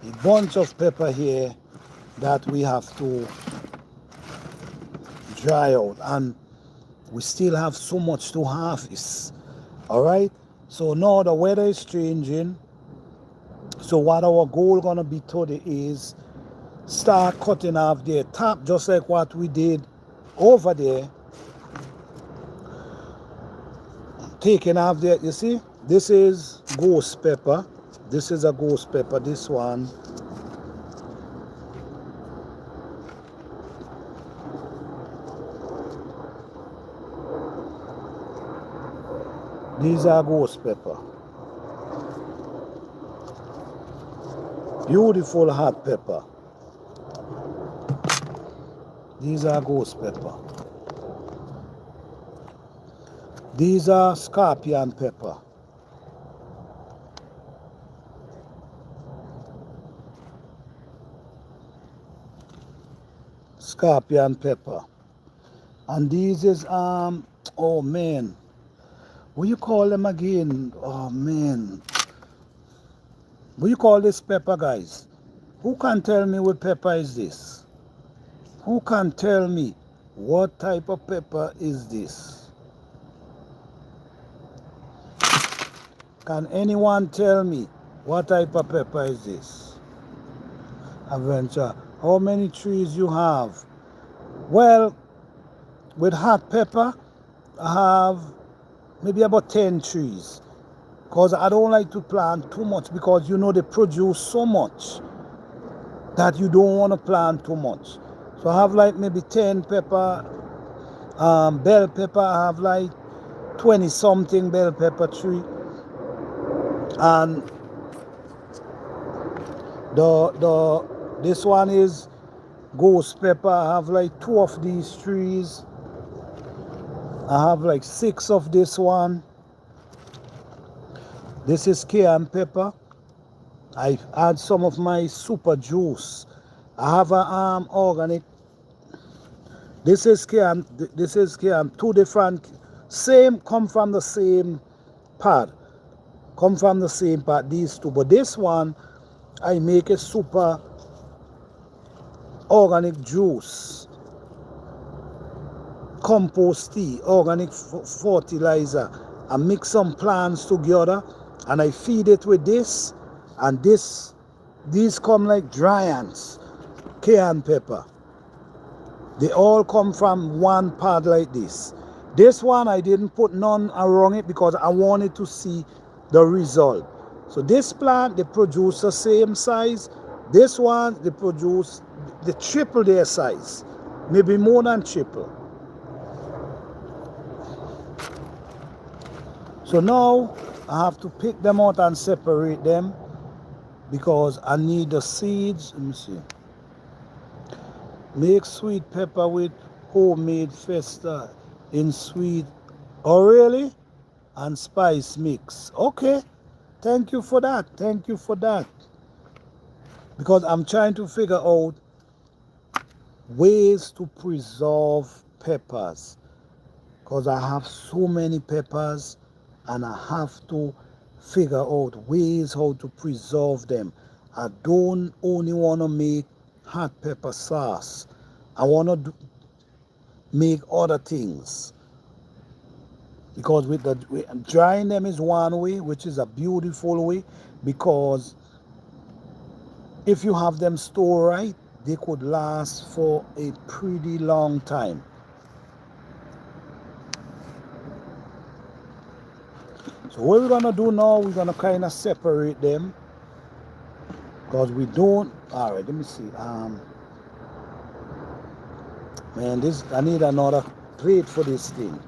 a bunch of pepper here that we have to dry out, and we still have so much to harvest. All right, so now the weather is changing, so what our goal gonna be today is start cutting off the top, just like what we did over there, taking off there. You see, this is ghost pepper, this is a ghost pepper, this one. These are ghost pepper. Beautiful hot pepper. These are ghost pepper. These are scorpion pepper. Scorpion pepper. And these is oh man, what you call them again? Oh man, what you call this pepper, guys? Who can tell me what pepper is this? Who can tell me what type of pepper is this? Can anyone tell me what type of pepper is this? Adventure. How many trees you have? Well, with hot pepper, I have maybe about 10 trees. Because I don't like to plant too much, because you know they produce so much that you don't want to plant too much. So I have like maybe 10 pepper, bell pepper. I have like 20 something bell pepper tree. And this one is ghost pepper. I have like 2 of these trees. I have like 6 of this one. This is cayenne pepper. I add some of my super juice. I have a organic. This is cayenne. This is cayenne. 2 different, same, come from the same pot. Come from the same pot, these 2. But this one, I make a super organic juice, compost tea, organic fertilizer. I mix some plants together and I feed it with this, and these come like giants. Cayenne pepper, they all come from one pot like this. This one I didn't put none around it because I wanted to see the result. So this plant, they produce the same size. This one, they produce the triple their size, maybe more than triple. So now I have to pick them out and separate them because I need the seeds. Let me see. Make sweet pepper with homemade festa in sweet. Oh really? And spice mix. Okay. Thank you for that. Thank you for that. Because I'm trying to figure out ways to preserve peppers. Because I have so many peppers and I have to figure out ways how to preserve them. I don't only want to make hot pepper sauce. I want to make other things. Because drying them is one way, which is a beautiful way, because if you have them stored right, they could last for a pretty long time. So what we're gonna do now, we're gonna kind of separate them because we don't. All right, let me see. Man, I need another plate for this thing.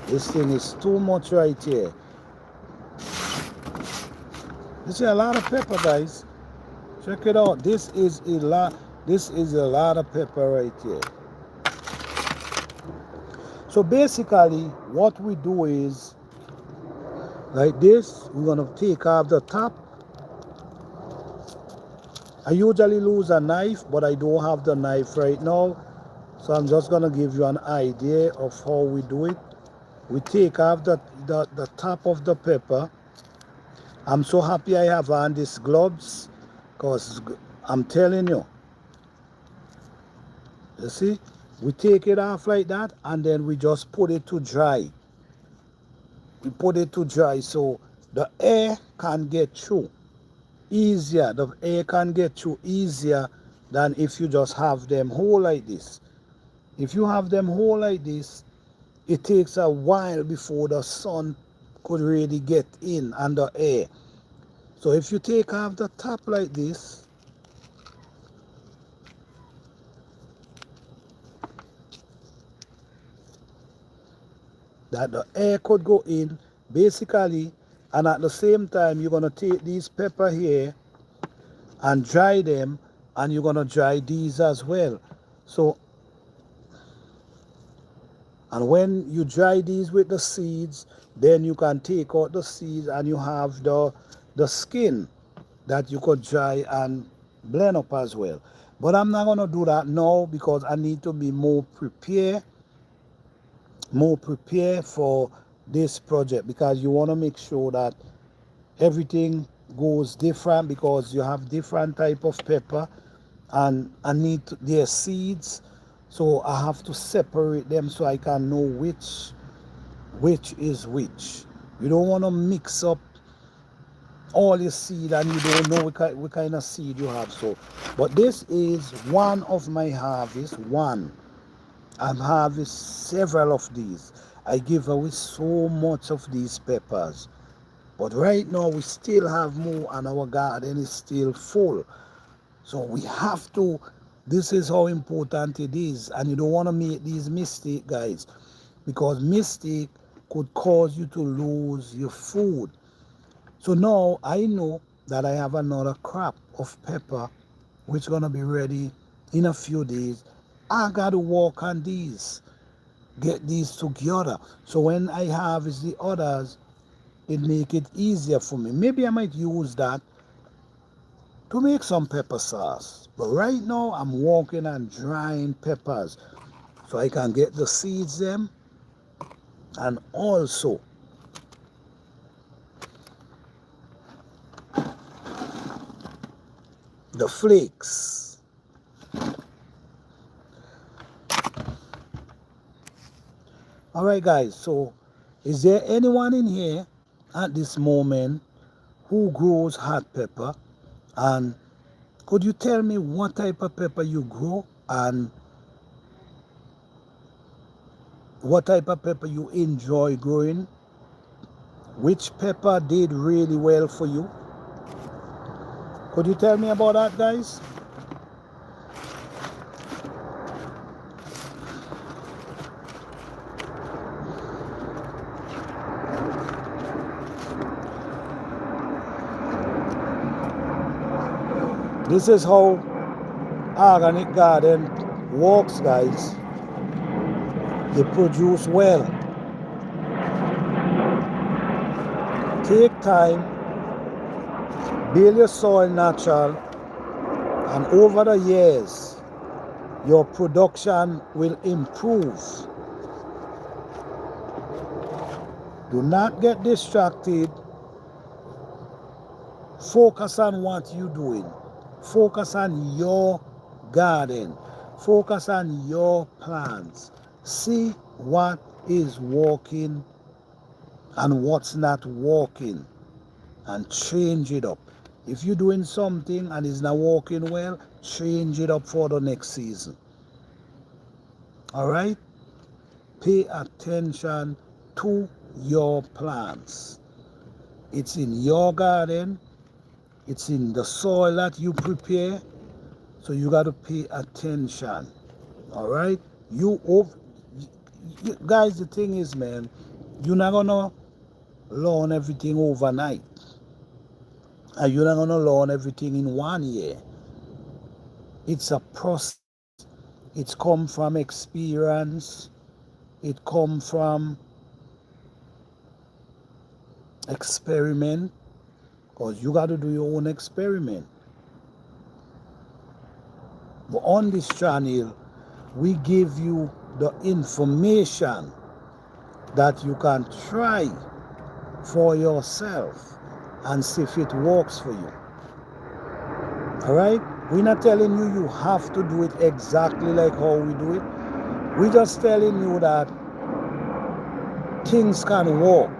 This thing is too much right here. This is a lot of pepper, guys. Check it out. This is a lot. This is a lot of pepper right here. So basically what we do is like this. We're going to take off the top. I usually use a knife, but I don't have the knife right now. So I'm just going to give you an idea of how we do it. We take off the top of the pepper. I'm so happy I have on these gloves because I'm telling you, you see, we take it off like that and then we just put it to dry. We put it to dry so the air can get through easier. The air can get through easier than if you just have them whole like this. If you have them whole like this, it takes a while before the sun could really get in and the air. So if you take off the top like this, that the air could go in basically, and at the same time you're going to take these pepper here and dry them, and you're going to dry these as well. So, and when you dry these with the seeds, then you can take out the seeds and you have the skin that you could dry and blend up as well. But I'm not going to do that now because I need to be more prepared for this project, because you want to make sure that everything goes different, because you have different type of pepper and I need their seeds, so I have to separate them so I can know which is which. You don't want to mix up all your seed and you don't know what kind of seed you have. So, but this is one of my harvests. I've harvested several of these. I give away so much of these peppers. But right now we still have more and our garden is still full. So we have to, this is how important it is. And you don't want to make these mistakes, guys, because mistake could cause you to lose your food. So now I know that I have another crop of pepper which is going to be ready in a few days. I got to work on these, get these together. So when I harvest the others, it make it easier for me. Maybe I might use that to make some pepper sauce. But right now I'm working on drying peppers so I can get the seeds them and also the flakes. All right, guys, so is there anyone in here at this moment who grows hot pepper? And could you tell me what type of pepper you grow and what type of pepper you enjoy growing? Which pepper did really well for you? Could you tell me about that, guys? This is how organic garden works, guys. They produce well. Take time, build your soil natural, and over the years, your production will improve. Do not get distracted. Focus on what you're doing. Focus on your garden. Focus on your plants. See what is working and what's not working and change it up. If you're doing something and it's not working well, change it up for the next season. All right? Pay attention to your plants. It's in your garden. It's in the soil that you prepare. So you got to pay attention. All right? Guys, the thing is, man, you're not going to learn everything overnight. And you're not going to learn everything in 1 year. It's a process. It's come from experience. It come from experiment, because you got to do your own experiment. But on this channel, we give you the information that you can try for yourself and see if it works for you. All right? We're not telling you you have to do it exactly like how we do it. We're just telling you that things can work.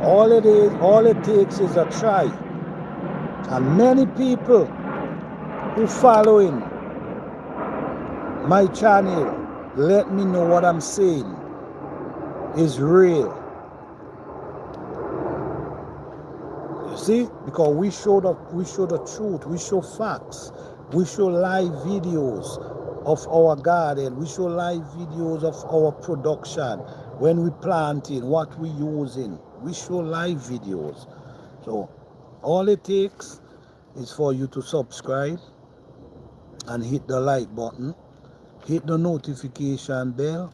All it takes is a try. And many people who following my channel let me know what I'm saying is real. You see? Because we show the truth, we show facts, we show live videos of our garden, we show live videos of our production, when we planting, what we using. We show live videos. So all it takes is for you to subscribe and hit the like button, hit the notification bell,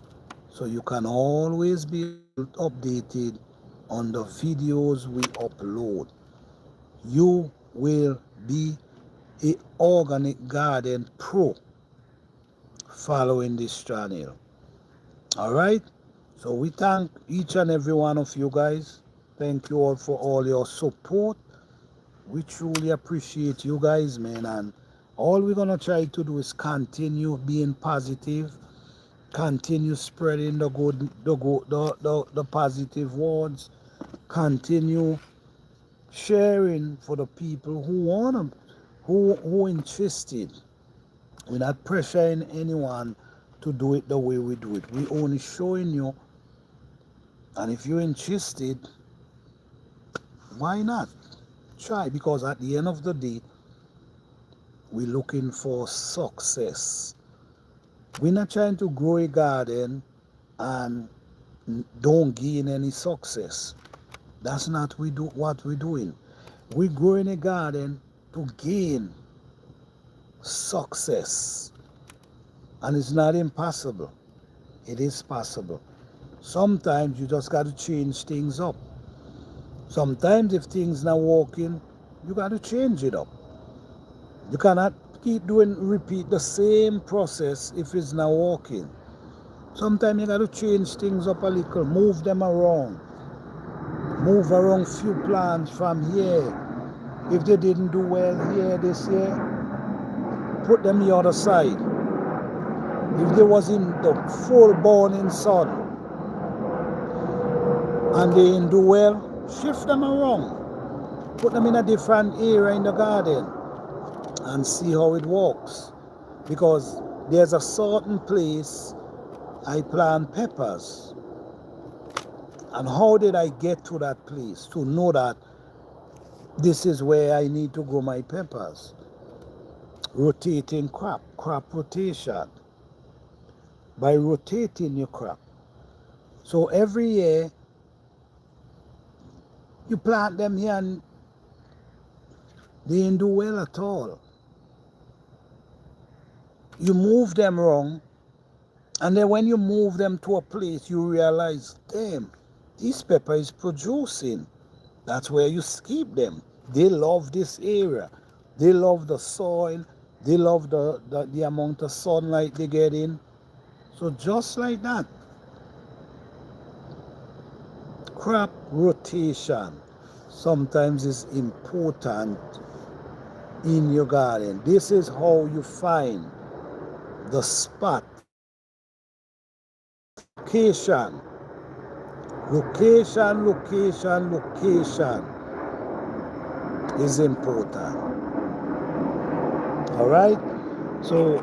so you can always be updated on the videos we upload. You will be an organic garden pro following this channel. All right? So we thank each and every one of you guys. Thank you all for all your support. We truly appreciate you guys, man. And all we're going to try to do is continue being positive, continue spreading the positive words, continue sharing for the people who want them, who interested. We're not pressuring anyone to do it the way we do it. We're only showing you, and if you're interested, why not? Try, because at the end of the day, we're looking for success. We're not trying to grow a garden and don't gain any success. That's not what we're doing. We're growing a garden to gain success. And it's not impossible. It is possible. Sometimes you just got to change things up. Sometimes if things not working, you got to change it up. You cannot repeat the same process if it's not working. Sometimes you got to change things up a little, move them around. Move around few plants from here. If they didn't do well here this year, put them the other side. If they was in the full burning sun and they didn't do well, shift them around. Put them in a different area in the garden and see how it works. Because there's a certain place I plant peppers. And how did I get to that place to know that this is where I need to grow my peppers? Rotating crop rotation. By rotating your crop. So every year, you plant them here and they didn't do well at all. You move them wrong, and then when you move them to a place, you realize, damn, this pepper is producing. That's where you keep them. They love this area. They love the soil. They love the amount of sunlight they get in. So just like that, crop rotation sometimes is important in your garden. This is how you find the spot. Location. Location is important. All right? So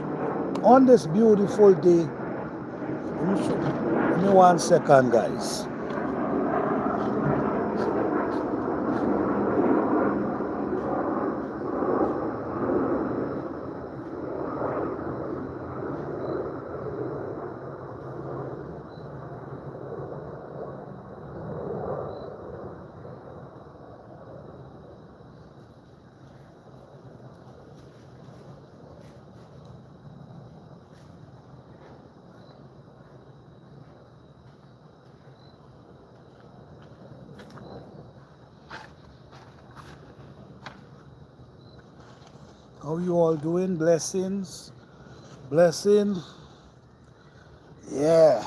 on this beautiful day, give me 1 second, guys. How you all doing? Blessings. Blessing. Yeah.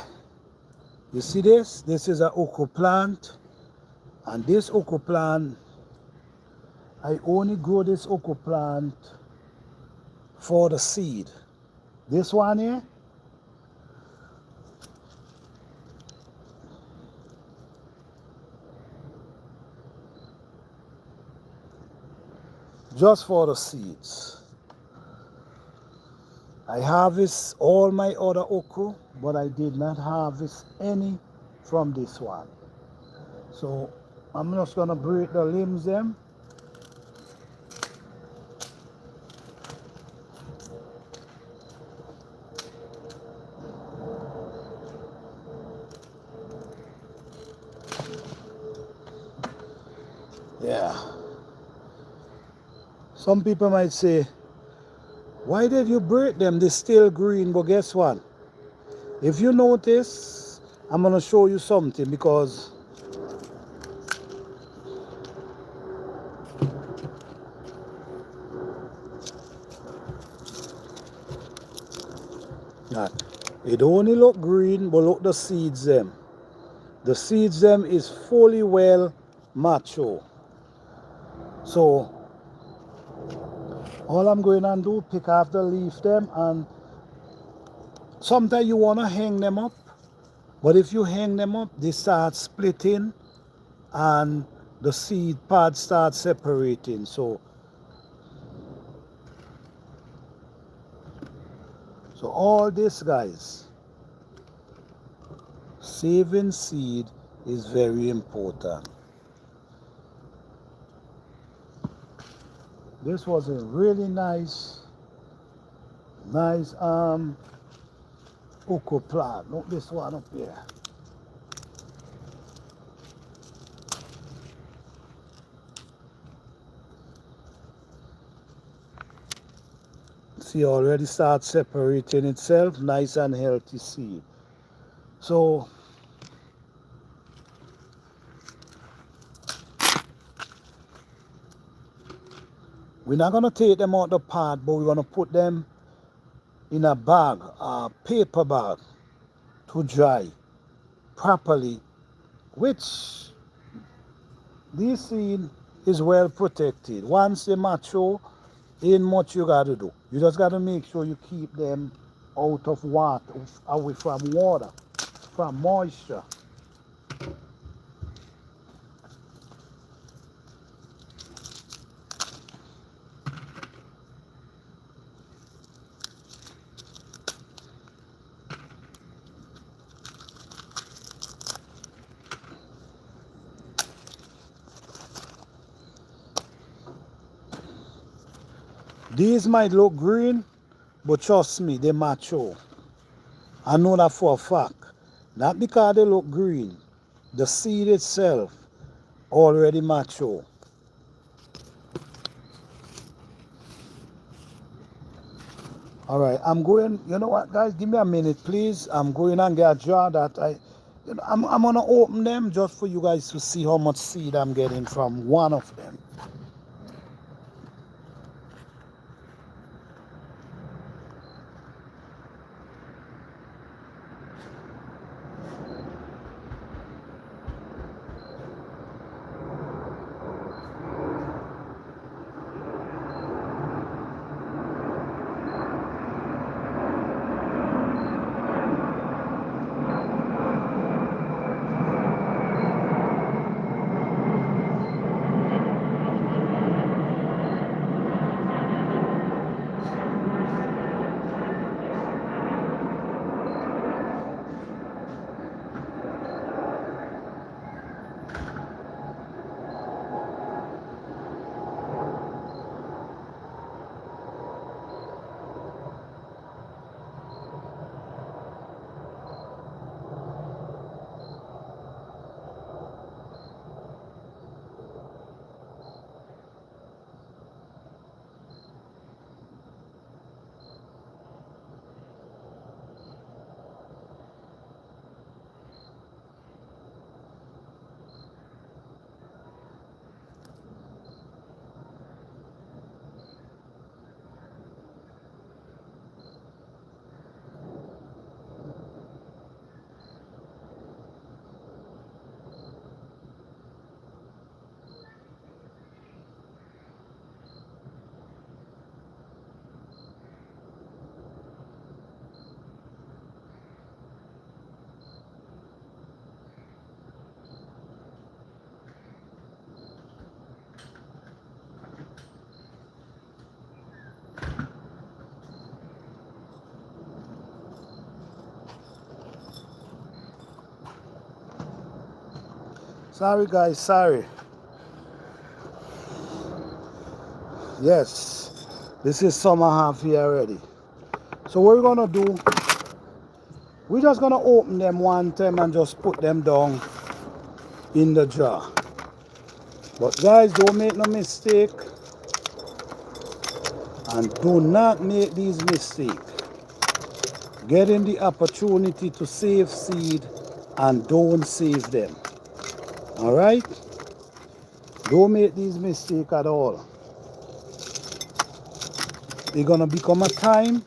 You see this? This is an oko plant. And this oko plant, I only grow this oko plant for the seed. This one here, just for the seeds. I harvest all my other oko, but I did not harvest any from this one. So I'm just gonna break the limbs them. Yeah. Some people might say, why did you break them? They're still green, but guess what? If you notice, I'm gonna show you something because it only look green, but look the seeds them. The seeds them is fully well mature. So all I'm going to do, pick off the leaf them, and sometimes you want to hang them up, but if you hang them up, they start splitting and the seed pod starts separating. So all this, guys, saving seed is very important. This was a really nice oko plant. Look this one up here. See, already starts separating itself, nice and healthy seed. So we're not gonna take them out the pod, but we're gonna put them in a bag, a paper bag, to dry properly, which this seed is well protected. Once they mature, ain't much you gotta do. You just gotta make sure you keep them out of water, away from water, from moisture. These might look green, but trust me, they mature. I know that for a fact. Not because they look green. The seed itself already mature. All right, I'm going, you know what, guys, give me a minute, please. I'm going and get a jar that I'm going to open them just for you guys to see how much seed I'm getting from one of them. Sorry guys, sorry. Yes, this is summer half here already. So what we're gonna do, we're just gonna open them one time and just put them down in the jar. But guys, don't make no mistake, and do not make these mistakes. Getting the opportunity to save seed and don't save them. Alright? Don't make these mistakes at all. There's gonna become a time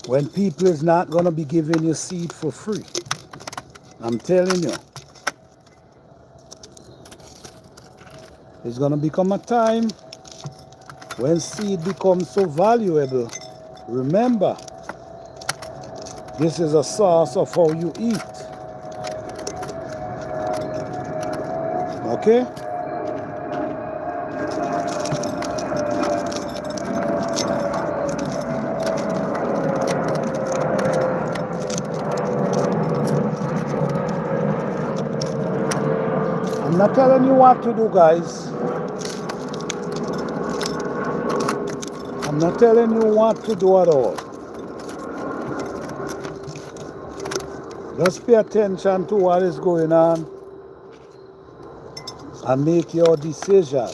when people is not gonna be giving you seed for free. I'm telling you. There's gonna become a time when seed becomes so valuable. Remember, this is a source of how you eat. Okay? I'm not telling you what to do, guys. I'm not telling you what to do at all. Just pay attention to what is going on and make your decision.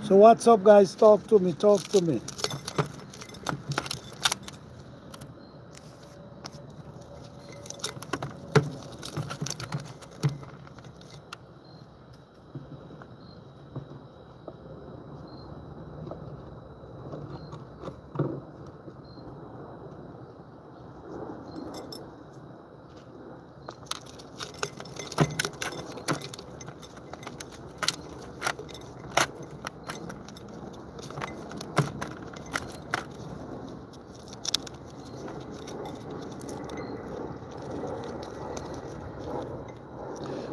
So what's up, guys? Talk to me, talk to me.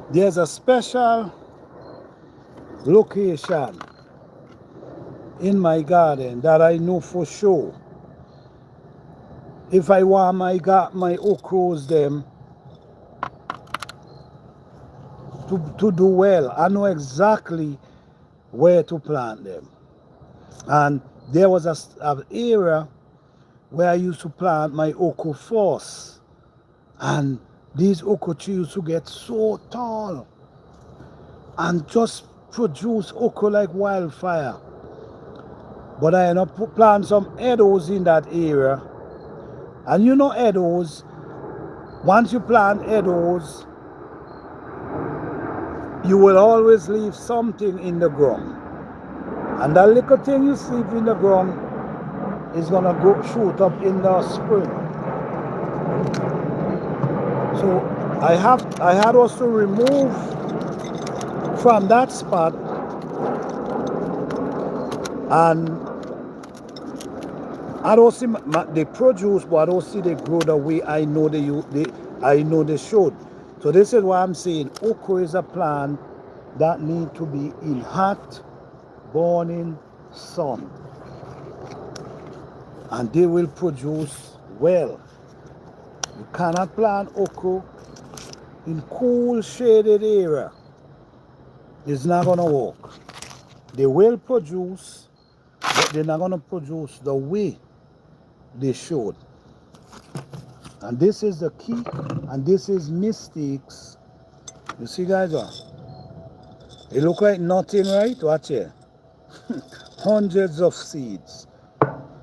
There's a special location in my garden that I know for sure. If I want my okras them to do well, I know exactly where to plant them. And there was an area where I used to plant my okra first. And these okra trees used to get so tall and just produce okra like wildfire. But I ended up planting some edos in that area. And you know edos, once you plant edos, you will always leave something in the ground. And that little thing you leave in the ground is gonna go shoot up in the spring. So I had also remove from that spot, and I don't see they produce, but I don't see they grow the way I know they should. So this is why I'm saying okra is a plant that need to be in hot, burning sun, and they will produce well. You cannot plant okra in cool, shaded area. It's not gonna work. They will produce, but they're not gonna produce the way they should. And this is the key, and this is mistakes. You see, guys, it look like nothing, right? Watch here. Hundreds of seeds.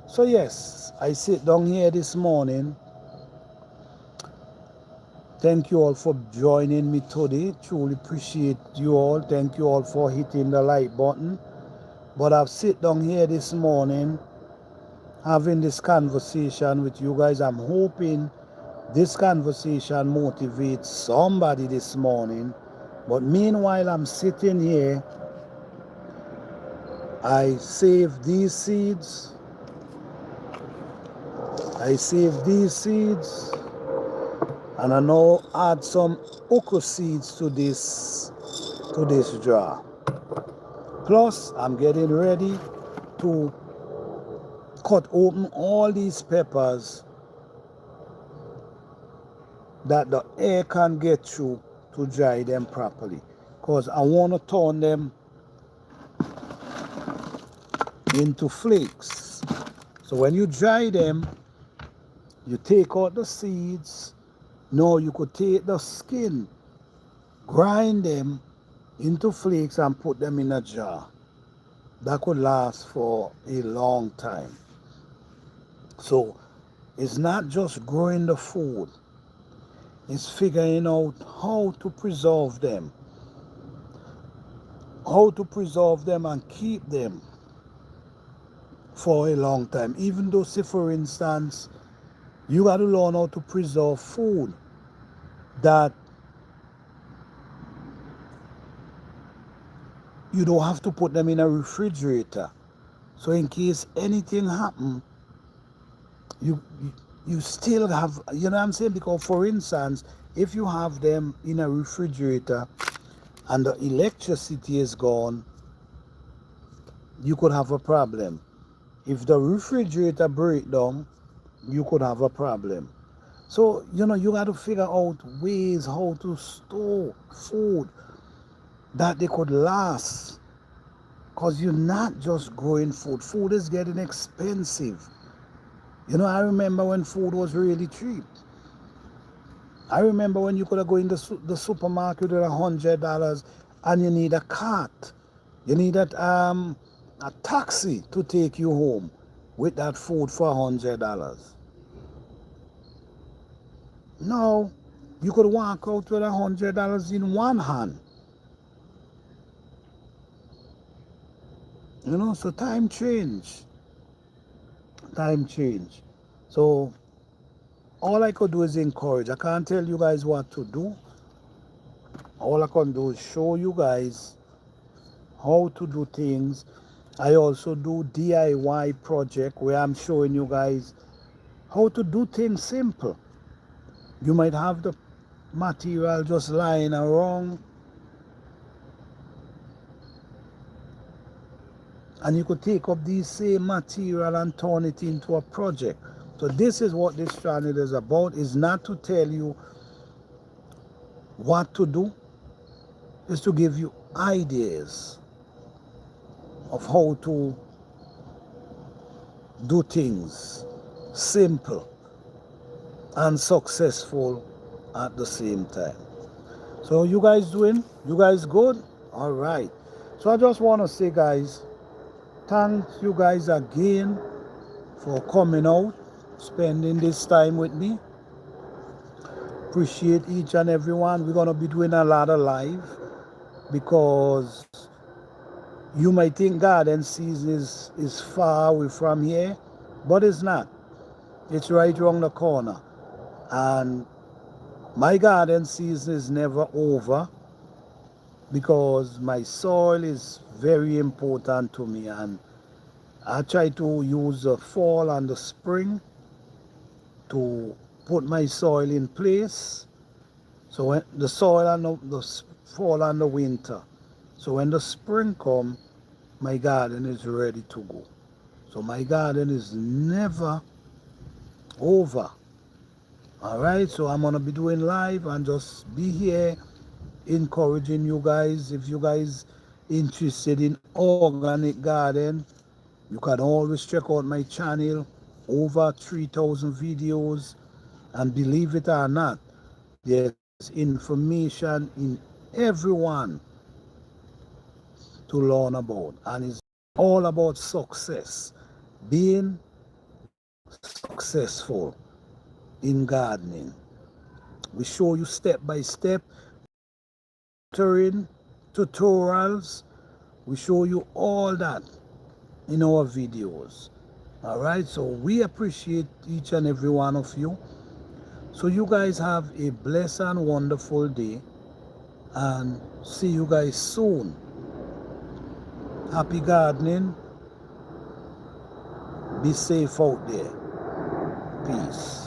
So yes, I sit down here this morning. Thank you all for joining me today. Truly appreciate you all. Thank you all for hitting the like button. But I've sit down here this morning having this conversation with you guys. I'm hoping this conversation motivates somebody this morning But meanwhile I'm sitting here, I save these seeds. I save these seeds, and I now add some okra seeds to this jar. Plus, I'm getting ready to cut open all these peppers that the air can get through to dry them properly. Because I want to turn them into flakes. So when you dry them, you take out the seeds. Now you could take the skin, grind them into flakes and put them in a jar. That could last for a long time. So it's not just growing the food, it's figuring out how to preserve them. How to preserve them and keep them for a long time. Even though, say for instance, you got to learn how to preserve food that you don't have to put them in a refrigerator. So in case anything happen, you still have, you know what I'm saying? Because for instance, if you have them in a refrigerator and the electricity is gone, you could have a problem. If the refrigerator break down, you could have a problem. So, you got to figure out ways how to store food that they could last. Because you're not just growing food. Food is getting expensive. I remember when food was really cheap. I remember when you could go in the supermarket with $100 and you need a cart. You need a taxi to take you home with that food for $100. No, you could walk out with $100 in one hand. So time change. Time change. So all I could do is encourage. I can't tell you guys what to do. All I can do is show you guys how to do things. I also do DIY project where I'm showing you guys how to do things simple. You might have the material just lying around, and you could take up these same material and turn it into a project. So this is what this channel is about. Is not to tell you what to do, is to give you ideas of how to do things simple and successful at the same time. So you guys doing? You guys good? All right. So I just want to say, guys, thank you guys again for coming out, spending this time with me. Appreciate each and every one. We're going to be doing a lot of live because you might think garden season is far away from here, but it's not. It's right around the corner. And my garden season is never over because my soil is very important to me, and I try to use the fall and the spring to put my soil in place. So when the soil and the fall and the winter. So when the spring comes, my garden is ready to go. So my garden is never over. All right, so I'm gonna be doing live and just be here encouraging you guys. If you guys interested in organic garden, you can always check out my channel. Over 3,000 videos, and believe it or not, there's information in everyone to learn about, and it's all about success, being successful in gardening. We show you step by step. We show you tutoring, tutorials. We show you all that in our videos. All right, so we appreciate each and every one of you. So you guys have a blessed and wonderful day, and see you guys soon. Happy gardening. Be safe out there. Peace.